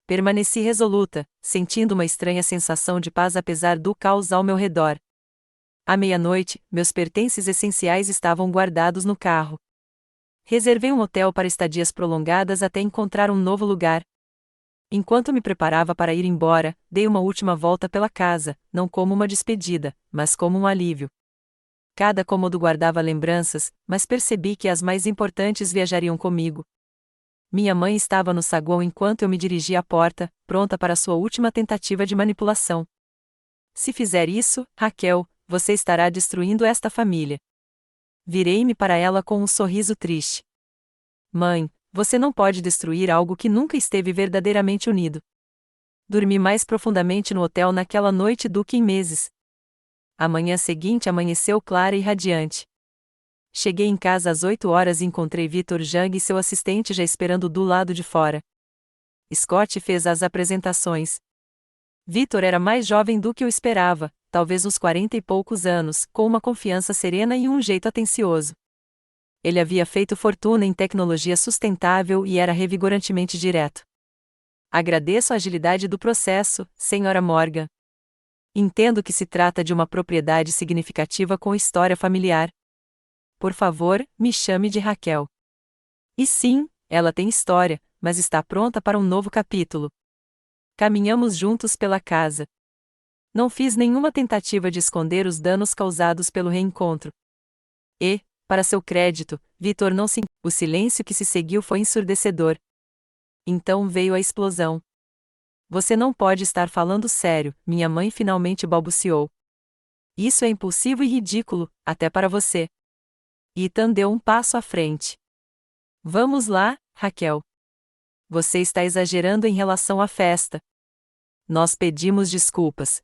Permaneci resoluta, sentindo uma estranha sensação de paz apesar do caos ao meu redor. À meia-noite, meus pertences essenciais estavam guardados no carro. Reservei um hotel para estadias prolongadas até encontrar um novo lugar. Enquanto me preparava para ir embora, dei uma última volta pela casa, não como uma despedida, mas como um alívio. Cada cômodo guardava lembranças, mas percebi que as mais importantes viajariam comigo. Minha mãe estava no saguão enquanto eu me dirigia à porta, pronta para sua última tentativa de manipulação. Se fizer isso, Raquel, você estará destruindo esta família. Virei-me para ela com um sorriso triste. Mãe, você não pode destruir algo que nunca esteve verdadeiramente unido. Dormi mais profundamente no hotel naquela noite do que em meses. A manhã seguinte amanheceu clara e radiante. Cheguei em casa às 8 horas e encontrei Victor Zhang e seu assistente já esperando do lado de fora. Scott fez as apresentações. Victor era mais jovem do que eu esperava, talvez uns 40 e poucos anos, com uma confiança serena e um jeito atencioso. Ele havia feito fortuna em tecnologia sustentável e era revigorantemente direto. Agradeço a agilidade do processo, Sra. Morgan. Entendo que se trata de uma propriedade significativa com história familiar. por favor, me chame de Raquel. E sim, ela tem história, mas está pronta para um novo capítulo. Caminhamos juntos pela casa. Não fiz nenhuma tentativa de esconder os danos causados pelo reencontro. E, para seu crédito, Vitor não se... O silêncio que se seguiu foi ensurdecedor. Então veio a explosão. Você não pode estar falando sério, minha mãe finalmente balbuciou. Isso é impulsivo e ridículo, até para você. Ethan deu um passo à frente. Vamos lá, Raquel. Você está exagerando em relação à festa. Nós pedimos desculpas.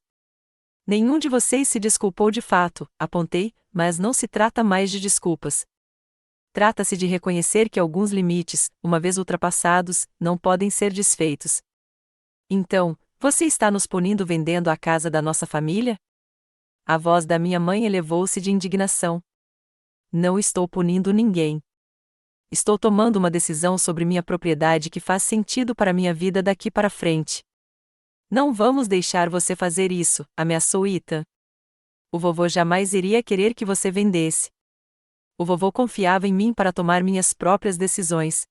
Nenhum de vocês se desculpou de fato, apontei, mas não se trata mais de desculpas. Trata-se de reconhecer que alguns limites, uma vez ultrapassados, não podem ser desfeitos. Então, você está nos punindo vendendo a casa da nossa família? A voz da minha mãe elevou-se de indignação. Não estou punindo ninguém. Estou tomando uma decisão sobre minha propriedade que faz sentido para minha vida daqui para frente. Não vamos deixar você fazer isso, ameaçou Ethan. O vovô jamais iria querer que você vendesse. O vovô confiava em mim para tomar minhas próprias decisões.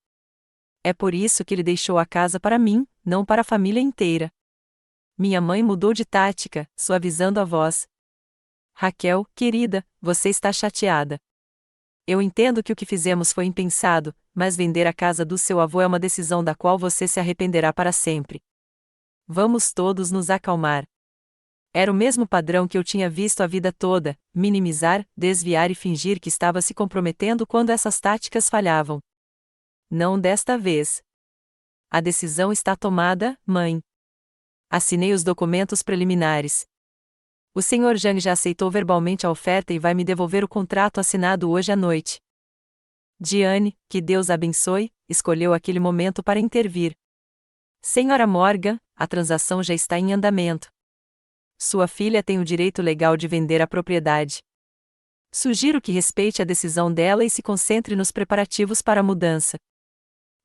É por isso que ele deixou a casa para mim, não para a família inteira. Minha mãe mudou de tática, suavizando a voz. Raquel, querida, você está chateada. Eu entendo que o que fizemos foi impensado, mas vender a casa do seu avô é uma decisão da qual você se arrependerá para sempre. Vamos todos nos acalmar. Era o mesmo padrão que eu tinha visto a vida toda: minimizar, desviar e fingir que estava se comprometendo quando essas táticas falhavam. Não desta vez. A decisão está tomada, mãe. Assinei os documentos preliminares. O Sr. Zhang já aceitou verbalmente a oferta e vai me devolver o contrato assinado hoje à noite. Diane, que Deus abençoe, escolheu aquele momento para intervir. Senhora Morgan, a transação já está em andamento. Sua filha tem o direito legal de vender a propriedade. Sugiro que respeite a decisão dela e se concentre nos preparativos para a mudança.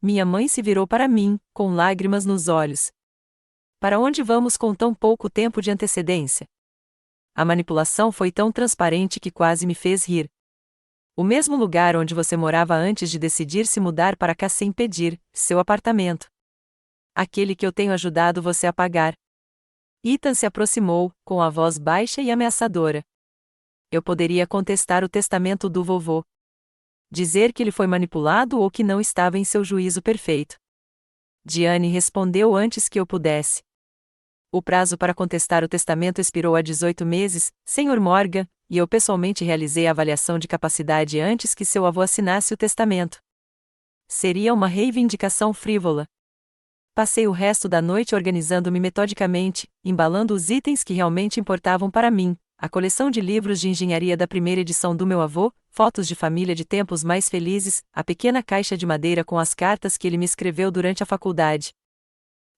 Minha mãe se virou para mim, com lágrimas nos olhos. Para onde vamos com tão pouco tempo de antecedência? A manipulação foi tão transparente que quase me fez rir. O mesmo lugar onde você morava antes de decidir se mudar para cá sem pedir, seu apartamento. Aquele que eu tenho ajudado você a pagar. Ethan se aproximou, com a voz baixa e ameaçadora. Eu poderia contestar o testamento do vovô. Dizer que ele foi manipulado ou que não estava em seu juízo perfeito. Diane respondeu antes que eu pudesse. O prazo para contestar o testamento expirou há 18 meses, Sr. Morgan, e eu pessoalmente realizei a avaliação de capacidade antes que seu avô assinasse o testamento. Seria uma reivindicação frívola. Passei o resto da noite organizando-me metodicamente, embalando os itens que realmente importavam para mim: a coleção de livros de engenharia da primeira edição do meu avô, fotos de família de tempos mais felizes, a pequena caixa de madeira com as cartas que ele me escreveu durante a faculdade.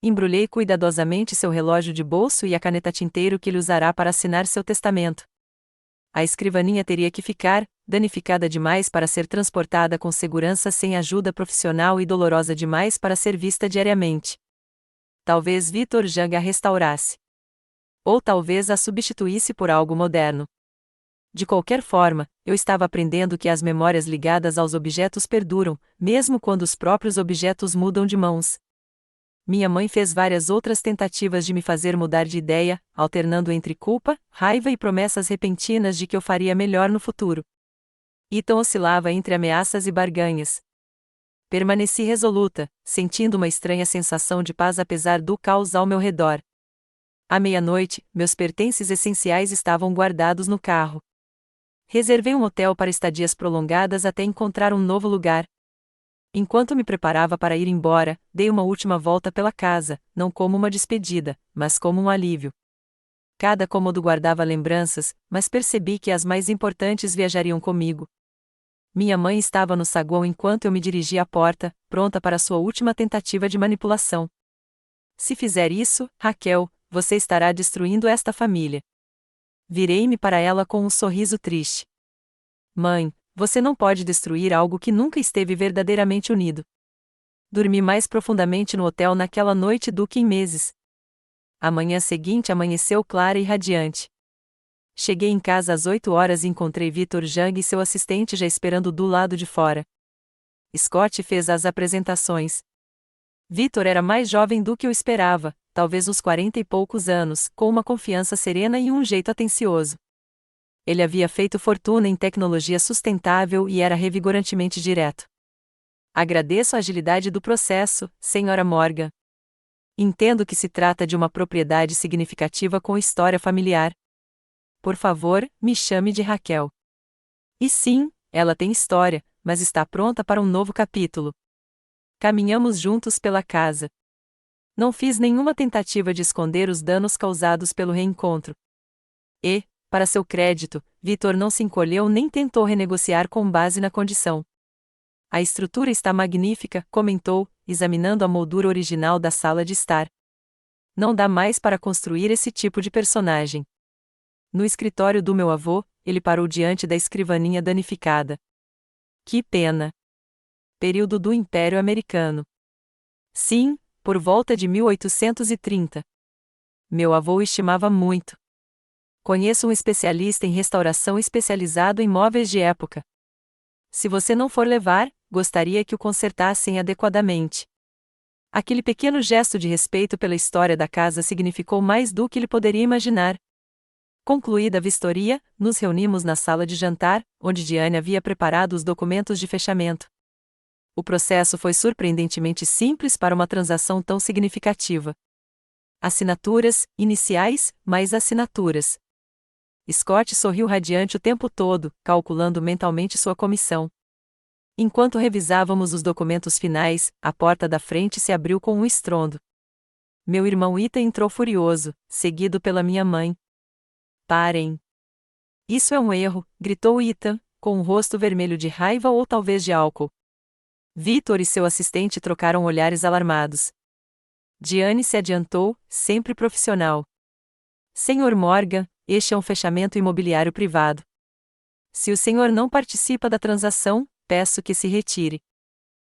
Embrulhei cuidadosamente seu relógio de bolso e a caneta tinteiro que ele usará para assinar seu testamento. A escrivaninha teria que ficar, danificada demais para ser transportada com segurança sem ajuda profissional e dolorosa demais para ser vista diariamente. Talvez Vitor Zhang a restaurasse. Ou talvez a substituísse por algo moderno. De qualquer forma, eu estava aprendendo que as memórias ligadas aos objetos perduram, mesmo quando os próprios objetos mudam de mãos. Minha mãe fez várias outras tentativas de me fazer mudar de ideia, alternando entre culpa, raiva e promessas repentinas de que eu faria melhor no futuro. Ethan oscilava entre ameaças e barganhas. Permaneci resoluta, sentindo uma estranha sensação de paz apesar do caos ao meu redor. À meia-noite, meus pertences essenciais estavam guardados no carro. Reservei um hotel para estadias prolongadas até encontrar um novo lugar. Enquanto me preparava para ir embora, dei uma última volta pela casa, não como uma despedida, mas como um alívio. Cada cômodo guardava lembranças, mas percebi que as mais importantes viajariam comigo. Minha mãe estava no saguão enquanto eu me dirigia à porta, pronta para sua última tentativa de manipulação. Se fizer isso, Raquel, você estará destruindo esta família. Virei-me para ela com um sorriso triste. Mãe, você não pode destruir algo que nunca esteve verdadeiramente unido. Dormi mais profundamente no hotel naquela noite do que em meses. A manhã seguinte amanheceu clara e radiante. Cheguei em casa às 8 horas e encontrei Vitor Jang e seu assistente já esperando do lado de fora. Scott fez as apresentações. Vitor era mais jovem do que eu esperava, talvez uns 40 e poucos anos, com uma confiança serena e um jeito atencioso. Ele havia feito fortuna em tecnologia sustentável e era revigorantemente direto. Agradeço a agilidade do processo, Sra. Morgan. Entendo que se trata de uma propriedade significativa com história familiar. Por favor, me chame de Raquel. E sim, ela tem história, mas está pronta para um novo capítulo. Caminhamos juntos pela casa. Não fiz nenhuma tentativa de esconder os danos causados pelo reencontro. E, para seu crédito, Vitor não se encolheu nem tentou renegociar com base na condição. A estrutura está magnífica, comentou, examinando a moldura original da sala de estar. Não dá mais para construir esse tipo de personagem. No escritório do meu avô, ele parou diante da escrivaninha danificada. Que pena. Período do Império Americano. Sim, por volta de 1830. Meu avô o estimava muito. Conheço um especialista em restauração especializado em móveis de época. Se você não for levar, gostaria que o consertassem adequadamente. Aquele pequeno gesto de respeito pela história da casa significou mais do que ele poderia imaginar. Concluída a vistoria, nos reunimos na sala de jantar, onde Diane havia preparado os documentos de fechamento. O processo foi surpreendentemente simples para uma transação tão significativa. Assinaturas, iniciais, mais assinaturas. Scott sorriu radiante o tempo todo, calculando mentalmente sua comissão. Enquanto revisávamos os documentos finais, a porta da frente se abriu com um estrondo. Meu irmão Ethan entrou furioso, seguido pela minha mãe. Parem! Isso é um erro, gritou Ethan, com o rosto vermelho de raiva ou talvez de álcool. Vitor e seu assistente trocaram olhares alarmados. Diane se adiantou, sempre profissional. Sr. Morgan, este é um fechamento imobiliário privado. Se o senhor não participa da transação, peço que se retire.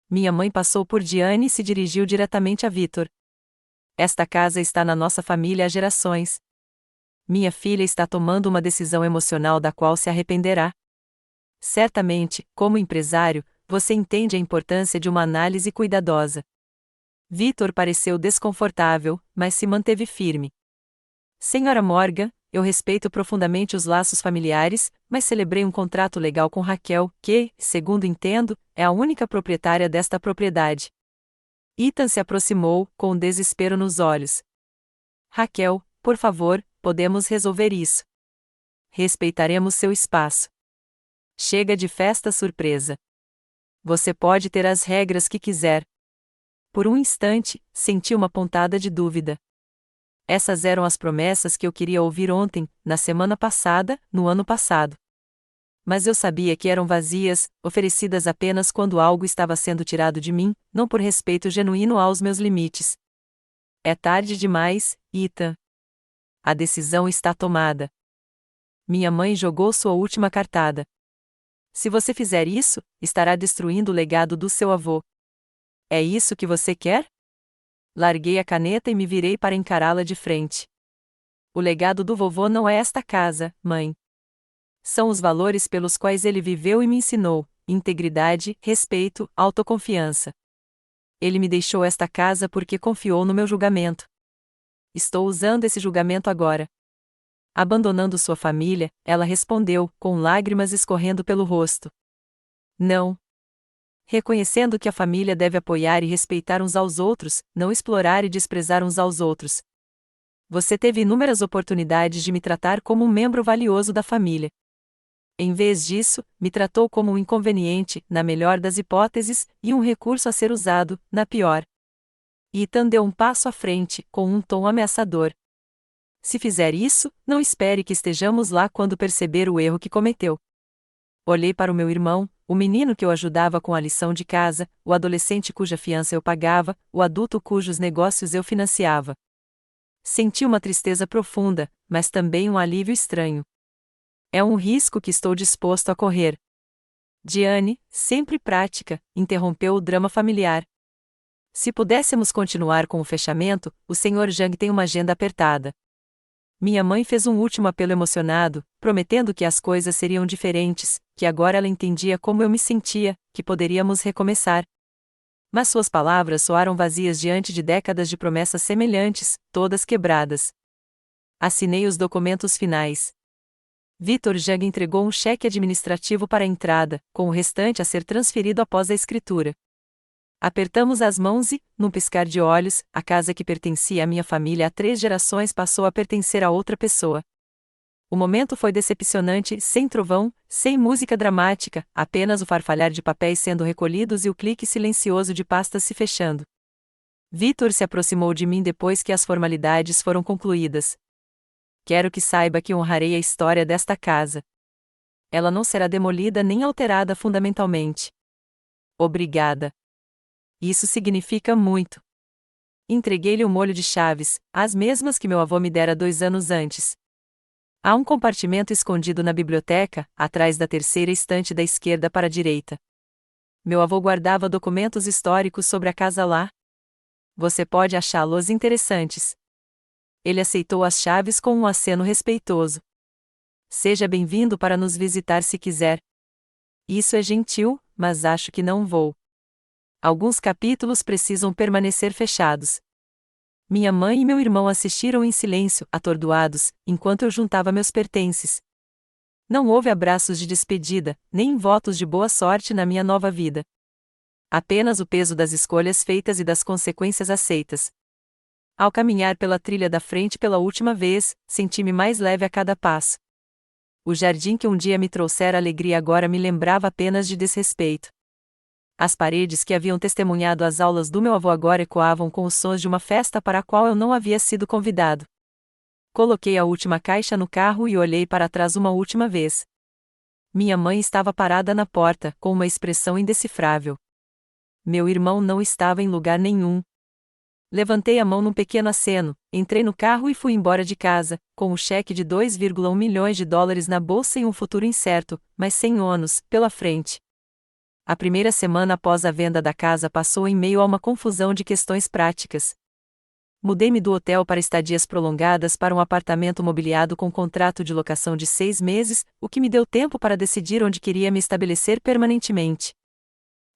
Minha mãe passou por Diane e se dirigiu diretamente a Vitor. Esta casa está na nossa família há gerações. Minha filha está tomando uma decisão emocional da qual se arrependerá. Certamente, como empresário, você entende a importância de uma análise cuidadosa. Vitor pareceu desconfortável, mas se manteve firme. Sra. Morgan, eu respeito profundamente os laços familiares, mas celebrei um contrato legal com Raquel, que, segundo entendo, é a única proprietária desta propriedade. Ethan se aproximou, com desespero nos olhos. Raquel, por favor, podemos resolver isso. Respeitaremos seu espaço. Chega de festa surpresa. Você pode ter as regras que quiser. Por um instante, senti uma pontada de dúvida. Essas eram as promessas que eu queria ouvir ontem, na semana passada, no ano passado. Mas eu sabia que eram vazias, oferecidas apenas quando algo estava sendo tirado de mim, não por respeito genuíno aos meus limites. É tarde demais, Ethan. A decisão está tomada. Minha mãe jogou sua última cartada. Se você fizer isso, estará destruindo o legado do seu avô. É isso que você quer? Larguei a caneta e me virei para encará-la de frente. O legado do vovô não é esta casa, mãe. São os valores pelos quais ele viveu e me ensinou: integridade, respeito, autoconfiança. Ele me deixou esta casa porque confiou no meu julgamento. Estou usando esse julgamento agora. Abandonando sua família, ela respondeu, com lágrimas escorrendo pelo rosto. Não. Reconhecendo que a família deve apoiar e respeitar uns aos outros, não explorar e desprezar uns aos outros. Você teve inúmeras oportunidades de me tratar como um membro valioso da família. Em vez disso, me tratou como um inconveniente, na melhor das hipóteses, e um recurso a ser usado, na pior. Ethan deu um passo à frente, com um tom ameaçador. Se fizer isso, não espere que estejamos lá quando perceber o erro que cometeu. Olhei para o meu irmão, o menino que eu ajudava com a lição de casa, o adolescente cuja fiança eu pagava, o adulto cujos negócios eu financiava. Senti uma tristeza profunda, mas também um alívio estranho. É um risco que estou disposto a correr. Diane, sempre prática, interrompeu o drama familiar. Se pudéssemos continuar com o fechamento, o Sr. Jang tem uma agenda apertada. Minha mãe fez um último apelo emocionado, prometendo que as coisas seriam diferentes, que agora ela entendia como eu me sentia, que poderíamos recomeçar. Mas suas palavras soaram vazias diante de décadas de promessas semelhantes, todas quebradas. Assinei os documentos finais. Vitor Jung entregou um cheque administrativo para a entrada, com o restante a ser transferido após a escritura. Apertamos as mãos e, num piscar de olhos, a casa que pertencia à minha família há 3 gerações passou a pertencer a outra pessoa. O momento foi decepcionante, sem trovão, sem música dramática, apenas o farfalhar de papéis sendo recolhidos e o clique silencioso de pastas se fechando. Vitor se aproximou de mim depois que as formalidades foram concluídas. Quero que saiba que honrarei a história desta casa. Ela não será demolida nem alterada fundamentalmente. Obrigada. Isso significa muito. Entreguei-lhe um molho de chaves, as mesmas que meu avô me dera 2 anos antes. Há um compartimento escondido na biblioteca, atrás da terceira estante da esquerda para a direita. Meu avô guardava documentos históricos sobre a casa lá. Você pode achá-los interessantes. Ele aceitou as chaves com um aceno respeitoso. Seja bem-vindo para nos visitar se quiser. Isso é gentil, mas acho que não vou. Alguns capítulos precisam permanecer fechados. Minha mãe e meu irmão assistiram em silêncio, atordoados, enquanto eu juntava meus pertences. Não houve abraços de despedida, nem votos de boa sorte na minha nova vida. Apenas o peso das escolhas feitas e das consequências aceitas. Ao caminhar pela trilha da frente pela última vez, senti-me mais leve a cada passo. O jardim que um dia me trouxera alegria agora me lembrava apenas de desrespeito. As paredes que haviam testemunhado as aulas do meu avô agora ecoavam com os sons de uma festa para a qual eu não havia sido convidado. Coloquei a última caixa no carro e olhei para trás uma última vez. Minha mãe estava parada na porta, com uma expressão indecifrável. Meu irmão não estava em lugar nenhum. Levantei a mão num pequeno aceno, entrei no carro e fui embora de casa, com o cheque de 2,1 milhões de dólares na bolsa e um futuro incerto, mas sem ônus, pela frente. A primeira semana após a venda da casa passou em meio a uma confusão de questões práticas. Mudei-me do hotel para estadias prolongadas para um apartamento mobiliado com contrato de locação de 6 meses, o que me deu tempo para decidir onde queria me estabelecer permanentemente.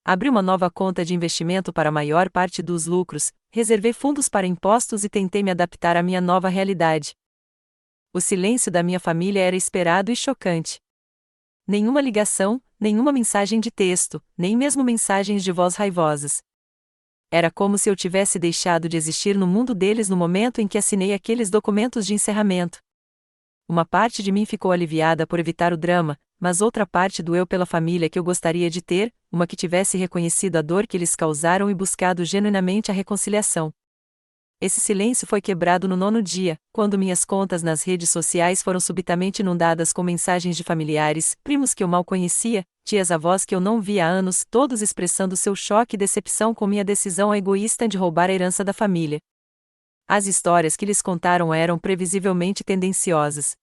Abri uma nova conta de investimento para a maior parte dos lucros, reservei fundos para impostos e tentei me adaptar à minha nova realidade. O silêncio da minha família era esperado e chocante. Nenhuma ligação, nenhuma mensagem de texto, nem mesmo mensagens de voz raivosas. Era como se eu tivesse deixado de existir no mundo deles no momento em que assinei aqueles documentos de encerramento. Uma parte de mim ficou aliviada por evitar o drama, mas outra parte doeu pela família que eu gostaria de ter, uma que tivesse reconhecido a dor que eles causaram e buscado genuinamente a reconciliação. Esse silêncio foi quebrado no 9º dia, quando minhas contas nas redes sociais foram subitamente inundadas com mensagens de familiares, primos que eu mal conhecia, tias-avós que eu não via há anos, todos expressando seu choque e decepção com minha decisão egoísta de roubar a herança da família. As histórias que lhes contaram eram previsivelmente tendenciosas.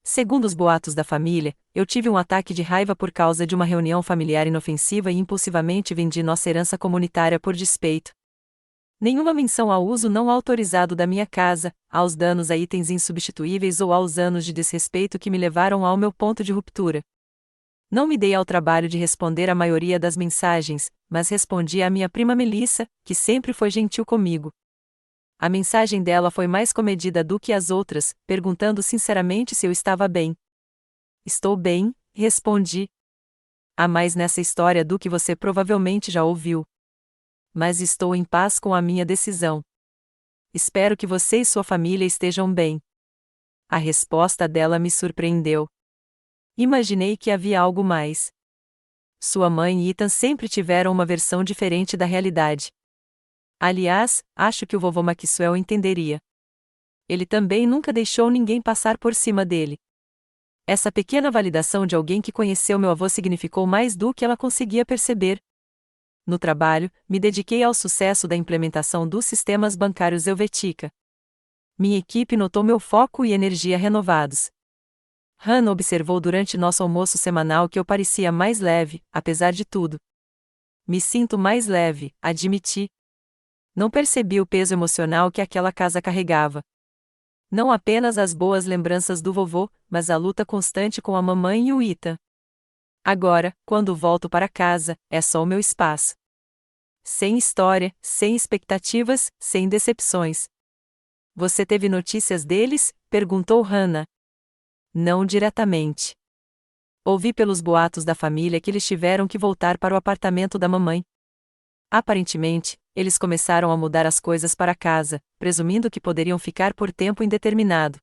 Segundo os boatos da família, eu tive um ataque de raiva por causa de uma reunião familiar inofensiva e impulsivamente vendi nossa herança comunitária por despeito. Nenhuma menção ao uso não autorizado da minha casa, aos danos a itens insubstituíveis ou aos anos de desrespeito que me levaram ao meu ponto de ruptura. Não me dei ao trabalho de responder a maioria das mensagens, mas respondi à minha prima Melissa, que sempre foi gentil comigo. A mensagem dela foi mais comedida do que as outras, perguntando sinceramente se eu estava bem. Estou bem, respondi. Há mais nessa história do que você provavelmente já ouviu. Mas estou em paz com a minha decisão. Espero que você e sua família estejam bem. A resposta dela me surpreendeu. Imaginei que havia algo mais. Sua mãe e Ethan sempre tiveram uma versão diferente da realidade. Aliás, acho que o vovô Maxwell entenderia. Ele também nunca deixou ninguém passar por cima dele. Essa pequena validação de alguém que conheceu meu avô significou mais do que ela conseguia perceber. No trabalho, me dediquei ao sucesso da implementação dos sistemas bancários Helvetica. Minha equipe notou meu foco e energia renovados. Hannah observou durante nosso almoço semanal que eu parecia mais leve, apesar de tudo. Me sinto mais leve, admiti. Não percebi o peso emocional que aquela casa carregava. Não apenas as boas lembranças do vovô, mas a luta constante com a mamãe e o Ethan. Agora, quando volto para casa, é só o meu espaço. Sem história, sem expectativas, sem decepções. Você teve notícias deles? Perguntou Hannah. Não diretamente. Ouvi pelos boatos da família que eles tiveram que voltar para o apartamento da mamãe. Aparentemente, eles começaram a mudar as coisas para casa, presumindo que poderiam ficar por tempo indeterminado.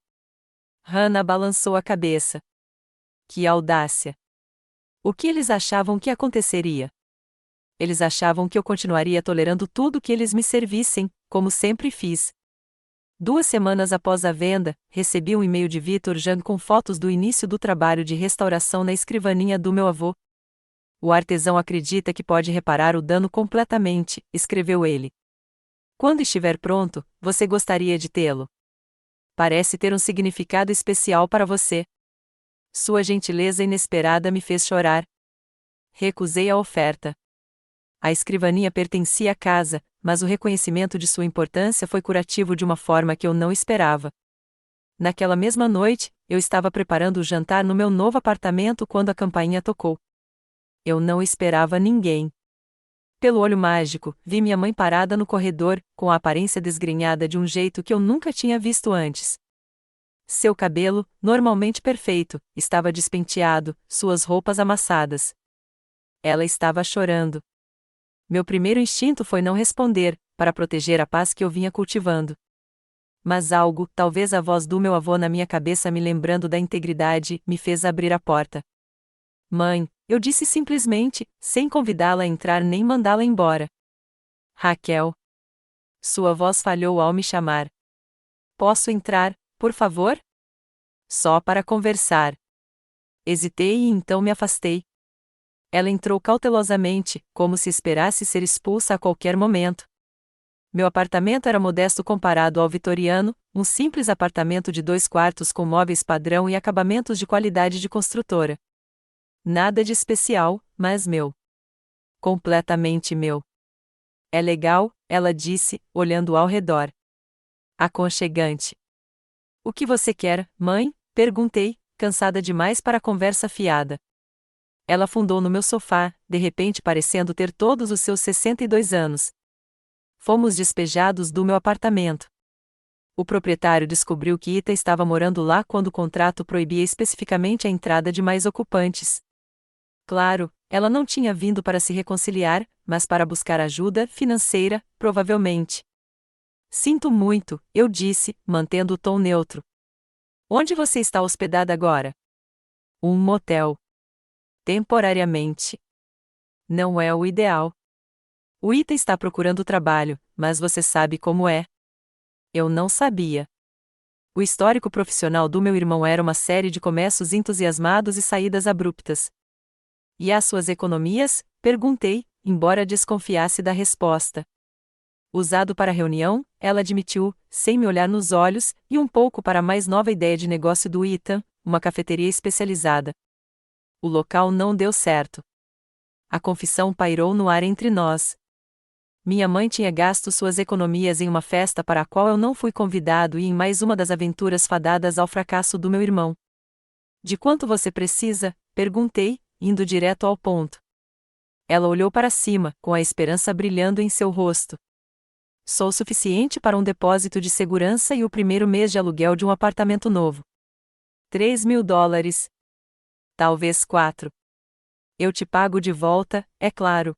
Hannah balançou a cabeça. Que audácia! O que eles achavam que aconteceria? Eles achavam que eu continuaria tolerando tudo que eles me servissem, como sempre fiz. 2 semanas após a venda, recebi um e-mail de Victor Jung com fotos do início do trabalho de restauração na escrivaninha do meu avô. O artesão acredita que pode reparar o dano completamente, escreveu ele. Quando estiver pronto, você gostaria de tê-lo? Parece ter um significado especial para você. Sua gentileza inesperada me fez chorar. Recusei a oferta. A escrivaninha pertencia à casa, mas o reconhecimento de sua importância foi curativo de uma forma que eu não esperava. Naquela mesma noite, eu estava preparando o jantar no meu novo apartamento quando a campainha tocou. Eu não esperava ninguém. Pelo olho mágico, vi minha mãe parada no corredor, com a aparência desgrenhada de um jeito que eu nunca tinha visto antes. Seu cabelo, normalmente perfeito, estava despenteado, suas roupas amassadas. Ela estava chorando. Meu primeiro instinto foi não responder, para proteger a paz que eu vinha cultivando. Mas algo, talvez a voz do meu avô na minha cabeça me lembrando da integridade, me fez abrir a porta. Mãe, eu disse simplesmente, sem convidá-la a entrar nem mandá-la embora. Raquel. Sua voz falhou ao me chamar. Posso entrar, por favor? Só para conversar. Hesitei e então me afastei. Ela entrou cautelosamente, como se esperasse ser expulsa a qualquer momento. Meu apartamento era modesto comparado ao vitoriano, um simples apartamento de 2 quartos com móveis padrão e acabamentos de qualidade de construtora. Nada de especial, mas meu. Completamente meu. É legal, ela disse, olhando ao redor. Aconchegante. O que você quer, mãe? Perguntei, cansada demais para a conversa fiada. Ela afundou no meu sofá, de repente parecendo ter todos os seus 62 anos. Fomos despejados do meu apartamento. O proprietário descobriu que Ita estava morando lá quando o contrato proibia especificamente a entrada de mais ocupantes. Claro, ela não tinha vindo para se reconciliar, mas para buscar ajuda financeira, provavelmente. Sinto muito, eu disse, mantendo o tom neutro. Onde você está hospedada agora? Um motel. Temporariamente. Não é o ideal. O Ita está procurando trabalho, mas você sabe como é. Eu não sabia. O histórico profissional do meu irmão era uma série de começos entusiasmados e saídas abruptas. E as suas economias? Perguntei, embora desconfiasse da resposta. Usado para a reunião, ela admitiu, sem me olhar nos olhos, e um pouco para a mais nova ideia de negócio do Ethan, uma cafeteria especializada. O local não deu certo. A confissão pairou no ar entre nós. Minha mãe tinha gasto suas economias em uma festa para a qual eu não fui convidado e em mais uma das aventuras fadadas ao fracasso do meu irmão. De quanto você precisa? Perguntei, indo direto ao ponto. Ela olhou para cima, com a esperança brilhando em seu rosto. Sou suficiente para um depósito de segurança e o primeiro mês de aluguel de um apartamento novo. $3.000. Talvez 4. Eu te pago de volta, é claro.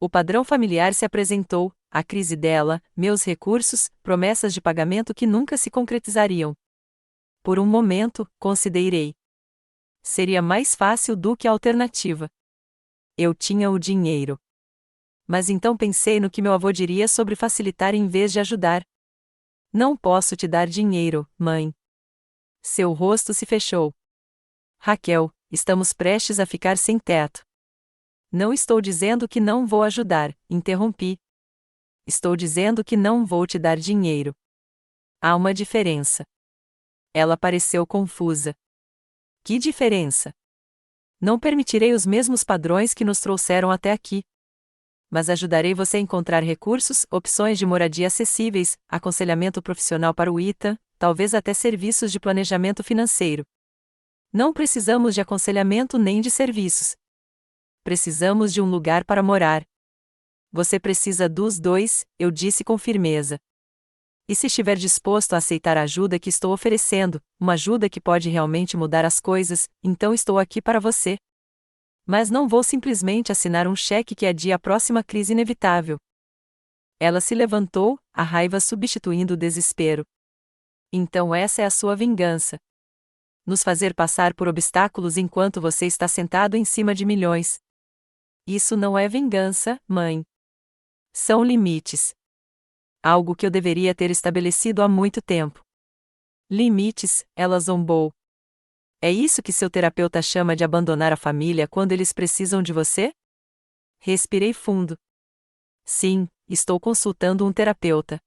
O padrão familiar se apresentou, a crise dela, meus recursos, promessas de pagamento que nunca se concretizariam. Por um momento, considerei. Seria mais fácil do que a alternativa. Eu tinha o dinheiro. Mas então pensei no que meu avô diria sobre facilitar em vez de ajudar. Não posso te dar dinheiro, mãe. Seu rosto se fechou. Raquel, estamos prestes a ficar sem teto. Não estou dizendo que não vou ajudar, interrompi. Estou dizendo que não vou te dar dinheiro. Há uma diferença. Ela pareceu confusa. Que diferença? Não permitirei os mesmos padrões que nos trouxeram até aqui. mas ajudarei você a encontrar recursos, opções de moradia acessíveis, aconselhamento profissional para o Ethan, talvez até serviços de planejamento financeiro. Não precisamos de aconselhamento nem de serviços. Precisamos de um lugar para morar. Você precisa dos dois, eu disse com firmeza. E se estiver disposto a aceitar a ajuda que estou oferecendo, uma ajuda que pode realmente mudar as coisas, então estou aqui para você. Mas não vou simplesmente assinar um cheque que adia a próxima crise inevitável. Ela se levantou, a raiva substituindo o desespero. Então essa é a sua vingança. Nos fazer passar por obstáculos enquanto você está sentado em cima de milhões. Isso não é vingança, mãe. São limites. Algo que eu deveria ter estabelecido há muito tempo. Limites, ela zombou. É isso que seu terapeuta chama de abandonar a família quando eles precisam de você? Respirei fundo. Sim, estou consultando um terapeuta.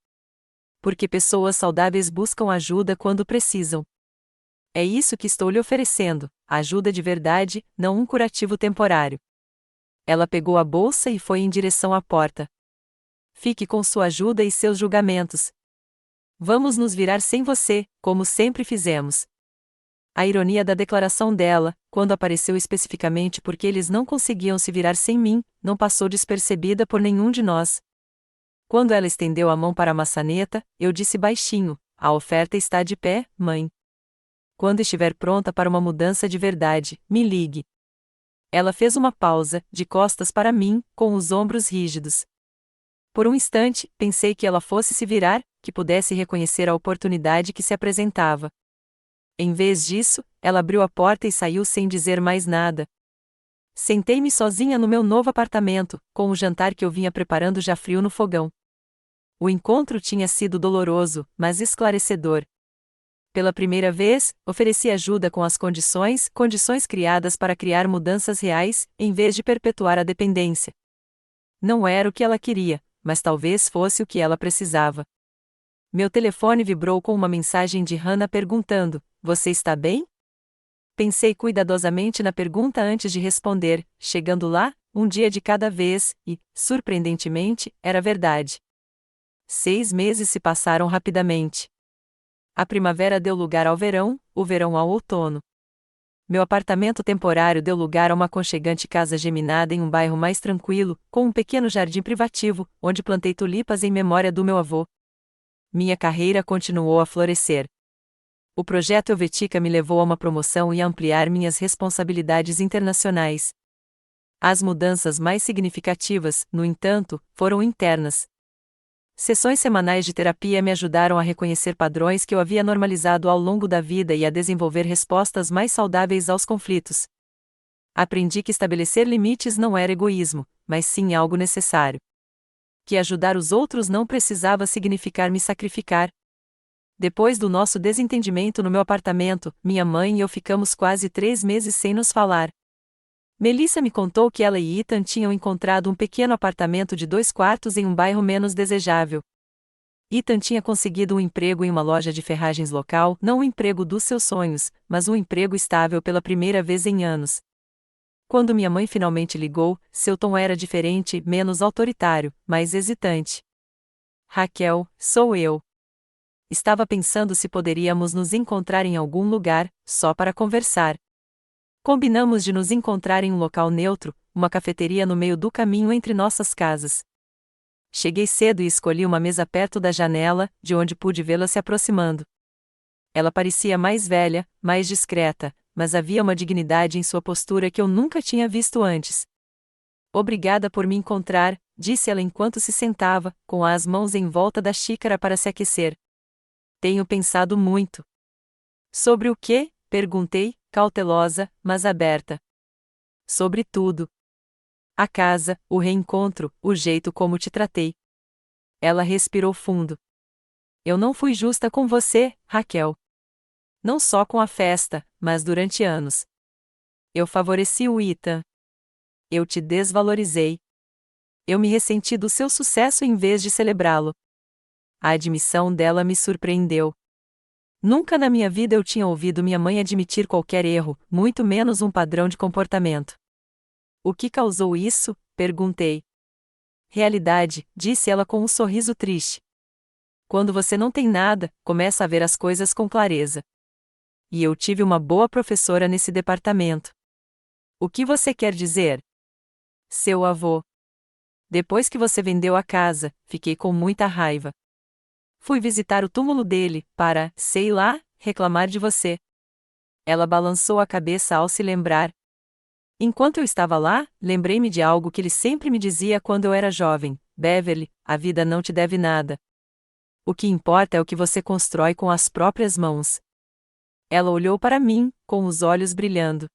Porque pessoas saudáveis buscam ajuda quando precisam. É isso que estou lhe oferecendo, ajuda de verdade, não um curativo temporário. Ela pegou a bolsa e foi em direção à porta. Fique com sua ajuda e seus julgamentos. Vamos nos virar sem você, como sempre fizemos. A ironia da declaração dela, quando apareceu especificamente porque eles não conseguiam se virar sem mim, não passou despercebida por nenhum de nós. Quando ela estendeu a mão para a maçaneta, eu disse baixinho: a oferta está de pé, mãe. Quando estiver pronta para uma mudança de verdade, me ligue. Ela fez uma pausa, de costas para mim, com os ombros rígidos. Por um instante, pensei que ela fosse se virar, que pudesse reconhecer a oportunidade que se apresentava. Em vez disso, ela abriu a porta e saiu sem dizer mais nada. Sentei-me sozinha no meu novo apartamento, com o jantar que eu vinha preparando já frio no fogão. O encontro tinha sido doloroso, mas esclarecedor. Pela primeira vez, ofereci ajuda com as condições criadas para criar mudanças reais, em vez de perpetuar a dependência. Não era o que ela queria, mas talvez fosse o que ela precisava. Meu telefone vibrou com uma mensagem de Hannah perguntando: você está bem? Pensei cuidadosamente na pergunta antes de responder, chegando lá, um dia de cada vez, e, surpreendentemente, era verdade. 6 meses se passaram rapidamente. A primavera deu lugar ao verão, o verão ao outono. Meu apartamento temporário deu lugar a uma aconchegante casa geminada em um bairro mais tranquilo, com um pequeno jardim privativo, onde plantei tulipas em memória do meu avô. Minha carreira continuou a florescer. O projeto Helvetica me levou a uma promoção e a ampliar minhas responsabilidades internacionais. As mudanças mais significativas, no entanto, foram internas. Sessões semanais de terapia me ajudaram a reconhecer padrões que eu havia normalizado ao longo da vida e a desenvolver respostas mais saudáveis aos conflitos. Aprendi que estabelecer limites não era egoísmo, mas sim algo necessário. Que ajudar os outros não precisava significar me sacrificar. Depois do nosso desentendimento no meu apartamento, minha mãe e eu ficamos quase 3 meses sem nos falar. Melissa me contou que ela e Ethan tinham encontrado um pequeno apartamento de 2 quartos em um bairro menos desejável. Ethan tinha conseguido um emprego em uma loja de ferragens local, não o emprego dos seus sonhos, mas um emprego estável pela primeira vez em anos. Quando minha mãe finalmente ligou, seu tom era diferente, menos autoritário, mais hesitante. Raquel, sou eu. Estava pensando se poderíamos nos encontrar em algum lugar, só para conversar. Combinamos de nos encontrar em um local neutro, uma cafeteria no meio do caminho entre nossas casas. Cheguei cedo e escolhi uma mesa perto da janela, de onde pude vê-la se aproximando. Ela parecia mais velha, mais discreta, mas havia uma dignidade em sua postura que eu nunca tinha visto antes. Obrigada por me encontrar, disse ela enquanto se sentava, com as mãos em volta da xícara para se aquecer. Tenho pensado muito. Sobre o quê? Perguntei, cautelosa, mas aberta. Sobre tudo. A casa, o reencontro, o jeito como te tratei. Ela respirou fundo. Eu não fui justa com você, Raquel. Não só com a festa, mas durante anos. Eu favoreci o Ethan. Eu te desvalorizei. Eu me ressenti do seu sucesso em vez de celebrá-lo. A admissão dela me surpreendeu. Nunca na minha vida eu tinha ouvido minha mãe admitir qualquer erro, muito menos um padrão de comportamento. O que causou isso? Perguntei. realidade, disse ela com um sorriso triste. Quando você não tem nada, começa a ver as coisas com clareza. E eu tive uma boa professora nesse departamento. O que você quer dizer? Seu avô. Depois que você vendeu a casa, fiquei com muita raiva. Fui visitar o túmulo dele, para, sei lá, reclamar de você. Ela balançou a cabeça ao se lembrar. Enquanto eu estava lá, lembrei-me de algo que ele sempre me dizia quando eu era jovem: Beverly, a vida não te deve nada. O que importa é o que você constrói com as próprias mãos. Ela olhou para mim, com os olhos brilhando.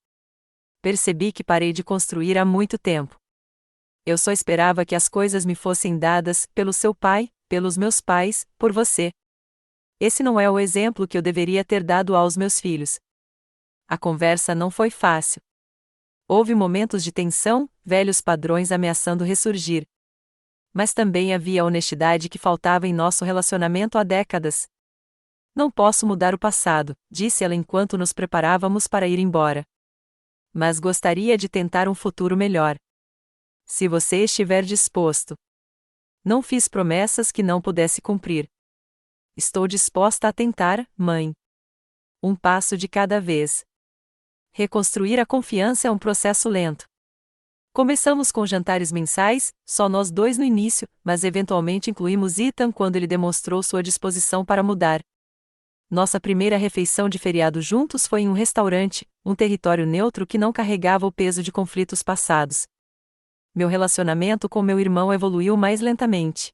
Percebi que parei de construir há muito tempo. Eu só esperava que as coisas me fossem dadas, pelo seu pai, pelos meus pais, por você. Esse não é o exemplo que eu deveria ter dado aos meus filhos. A conversa não foi fácil. Houve momentos de tensão, velhos padrões ameaçando ressurgir. Mas também havia a honestidade que faltava em nosso relacionamento há décadas. Não posso mudar o passado, disse ela enquanto nos preparávamos para ir embora. Mas gostaria de tentar um futuro melhor. Se você estiver disposto. Não fiz promessas que não pudesse cumprir. Estou disposta a tentar, mãe. Um passo de cada vez. Reconstruir a confiança é um processo lento. Começamos com jantares mensais, só nós dois no início, mas eventualmente incluímos Ethan quando ele demonstrou sua disposição para mudar. Nossa primeira refeição de feriado juntos foi em um restaurante, um território neutro que não carregava o peso de conflitos passados. Meu relacionamento com meu irmão evoluiu mais lentamente.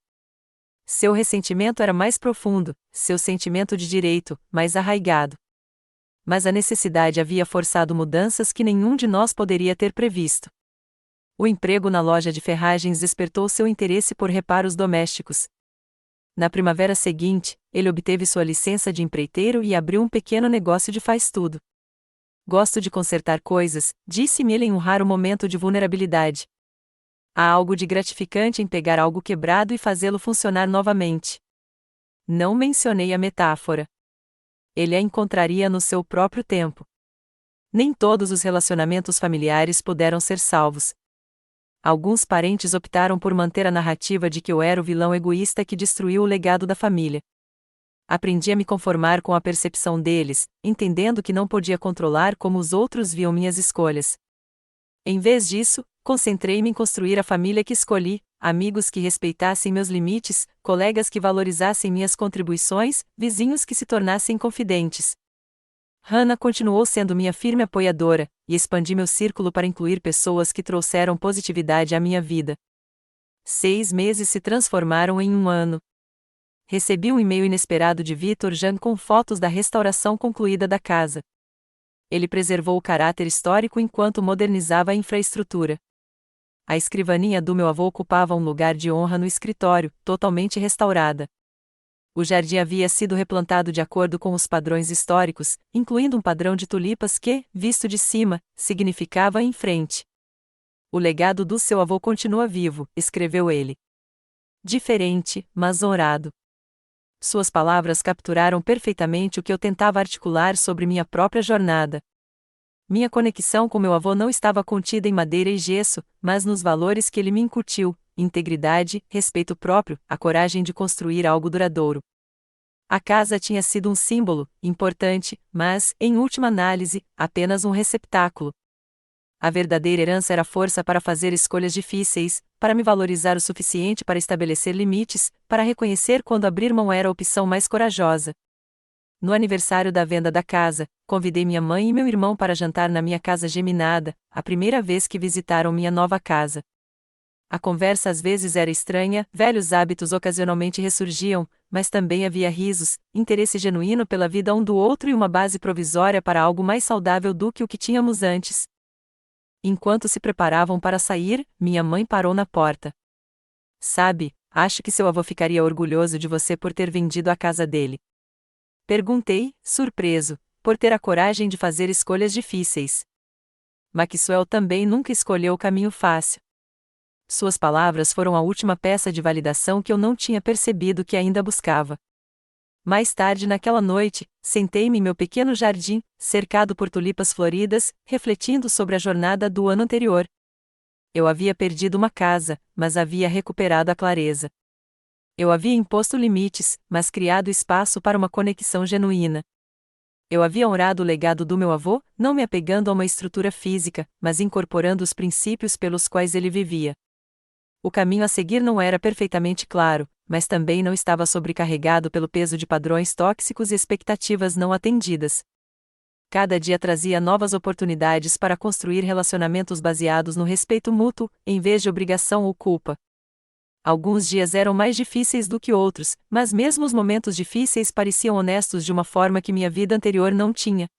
Seu ressentimento era mais profundo, seu sentimento de direito, mais arraigado. Mas a necessidade havia forçado mudanças que nenhum de nós poderia ter previsto. O emprego na loja de ferragens despertou seu interesse por reparos domésticos. Na primavera seguinte, ele obteve sua licença de empreiteiro e abriu um pequeno negócio de faz-tudo. Gosto de consertar coisas, disse-me ele em um raro momento de vulnerabilidade. Há algo de gratificante em pegar algo quebrado e fazê-lo funcionar novamente. Não mencionei a metáfora. Ele a encontraria no seu próprio tempo. Nem todos os relacionamentos familiares puderam ser salvos. Alguns parentes optaram por manter a narrativa de que eu era o vilão egoísta que destruiu o legado da família. Aprendi a me conformar com a percepção deles, entendendo que não podia controlar como os outros viam minhas escolhas. Em vez disso, concentrei-me em construir a família que escolhi, amigos que respeitassem meus limites, colegas que valorizassem minhas contribuições, vizinhos que se tornassem confidentes. Hannah continuou sendo minha firme apoiadora, e expandi meu círculo para incluir pessoas que trouxeram positividade à minha vida. 6 meses se transformaram em um ano. Recebi um e-mail inesperado de Victor Jean com fotos da restauração concluída da casa. Ele preservou o caráter histórico enquanto modernizava a infraestrutura. A escrivaninha do meu avô ocupava um lugar de honra no escritório, totalmente restaurada. O jardim havia sido replantado de acordo com os padrões históricos, incluindo um padrão de tulipas que, visto de cima, significava em frente. O legado do seu avô continua vivo, escreveu ele. Diferente, mas honrado. Suas palavras capturaram perfeitamente o que eu tentava articular sobre minha própria jornada. Minha conexão com meu avô não estava contida em madeira e gesso, mas nos valores que ele me incutiu: integridade, respeito próprio, a coragem de construir algo duradouro. A casa tinha sido um símbolo, importante, mas, em última análise, apenas um receptáculo. A verdadeira herança era a força para fazer escolhas difíceis, para me valorizar o suficiente para estabelecer limites, para reconhecer quando abrir mão era a opção mais corajosa. No aniversário da venda da casa, convidei minha mãe e meu irmão para jantar na minha casa geminada, a primeira vez que visitaram minha nova casa. A conversa às vezes era estranha, velhos hábitos ocasionalmente ressurgiam, mas também havia risos, interesse genuíno pela vida um do outro e uma base provisória para algo mais saudável do que o que tínhamos antes. Enquanto se preparavam para sair, minha mãe parou na porta. Sabe, acho que seu avô ficaria orgulhoso de você por ter vendido a casa dele. Perguntei, surpreso, por ter a coragem de fazer escolhas difíceis. Maxwell também nunca escolheu o caminho fácil. Suas palavras foram a última peça de validação que eu não tinha percebido que ainda buscava. Mais tarde naquela noite, sentei-me em meu pequeno jardim, cercado por tulipas floridas, refletindo sobre a jornada do ano anterior. Eu havia perdido uma casa, mas havia recuperado a clareza. Eu havia imposto limites, mas criado espaço para uma conexão genuína. Eu havia honrado o legado do meu avô, não me apegando a uma estrutura física, mas incorporando os princípios pelos quais ele vivia. O caminho a seguir não era perfeitamente claro, mas também não estava sobrecarregado pelo peso de padrões tóxicos e expectativas não atendidas. Cada dia trazia novas oportunidades para construir relacionamentos baseados no respeito mútuo, em vez de obrigação ou culpa. Alguns dias eram mais difíceis do que outros, mas mesmo os momentos difíceis pareciam honestos de uma forma que minha vida anterior não tinha.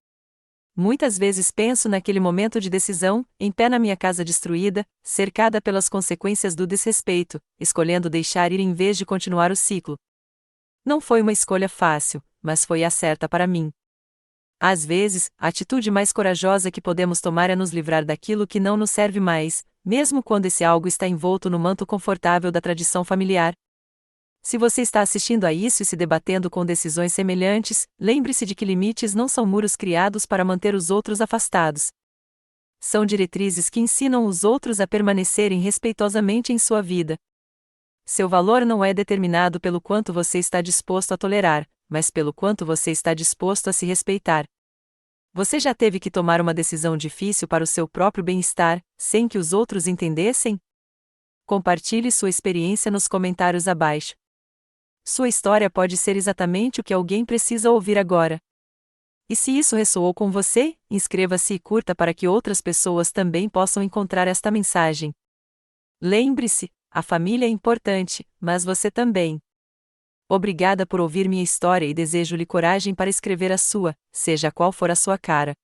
Muitas vezes penso naquele momento de decisão, em pé na minha casa destruída, cercada pelas consequências do desrespeito, escolhendo deixar ir em vez de continuar o ciclo. Não foi uma escolha fácil, mas foi a certa para mim. Às vezes, a atitude mais corajosa que podemos tomar é nos livrar daquilo que não nos serve mais, mesmo quando esse algo está envolto no manto confortável da tradição familiar. Se você está assistindo a isso e se debatendo com decisões semelhantes, lembre-se de que limites não são muros criados para manter os outros afastados. São diretrizes que ensinam os outros a permanecerem respeitosamente em sua vida. Seu valor não é determinado pelo quanto você está disposto a tolerar, mas pelo quanto você está disposto a se respeitar. Você já teve que tomar uma decisão difícil para o seu próprio bem-estar, sem que os outros entendessem? Compartilhe sua experiência nos comentários abaixo. Sua história pode ser exatamente o que alguém precisa ouvir agora. E se isso ressoou com você, inscreva-se e curta para que outras pessoas também possam encontrar esta mensagem. Lembre-se, a família é importante, mas você também. Obrigada por ouvir minha história e desejo-lhe coragem para escrever a sua, seja qual for a sua cara.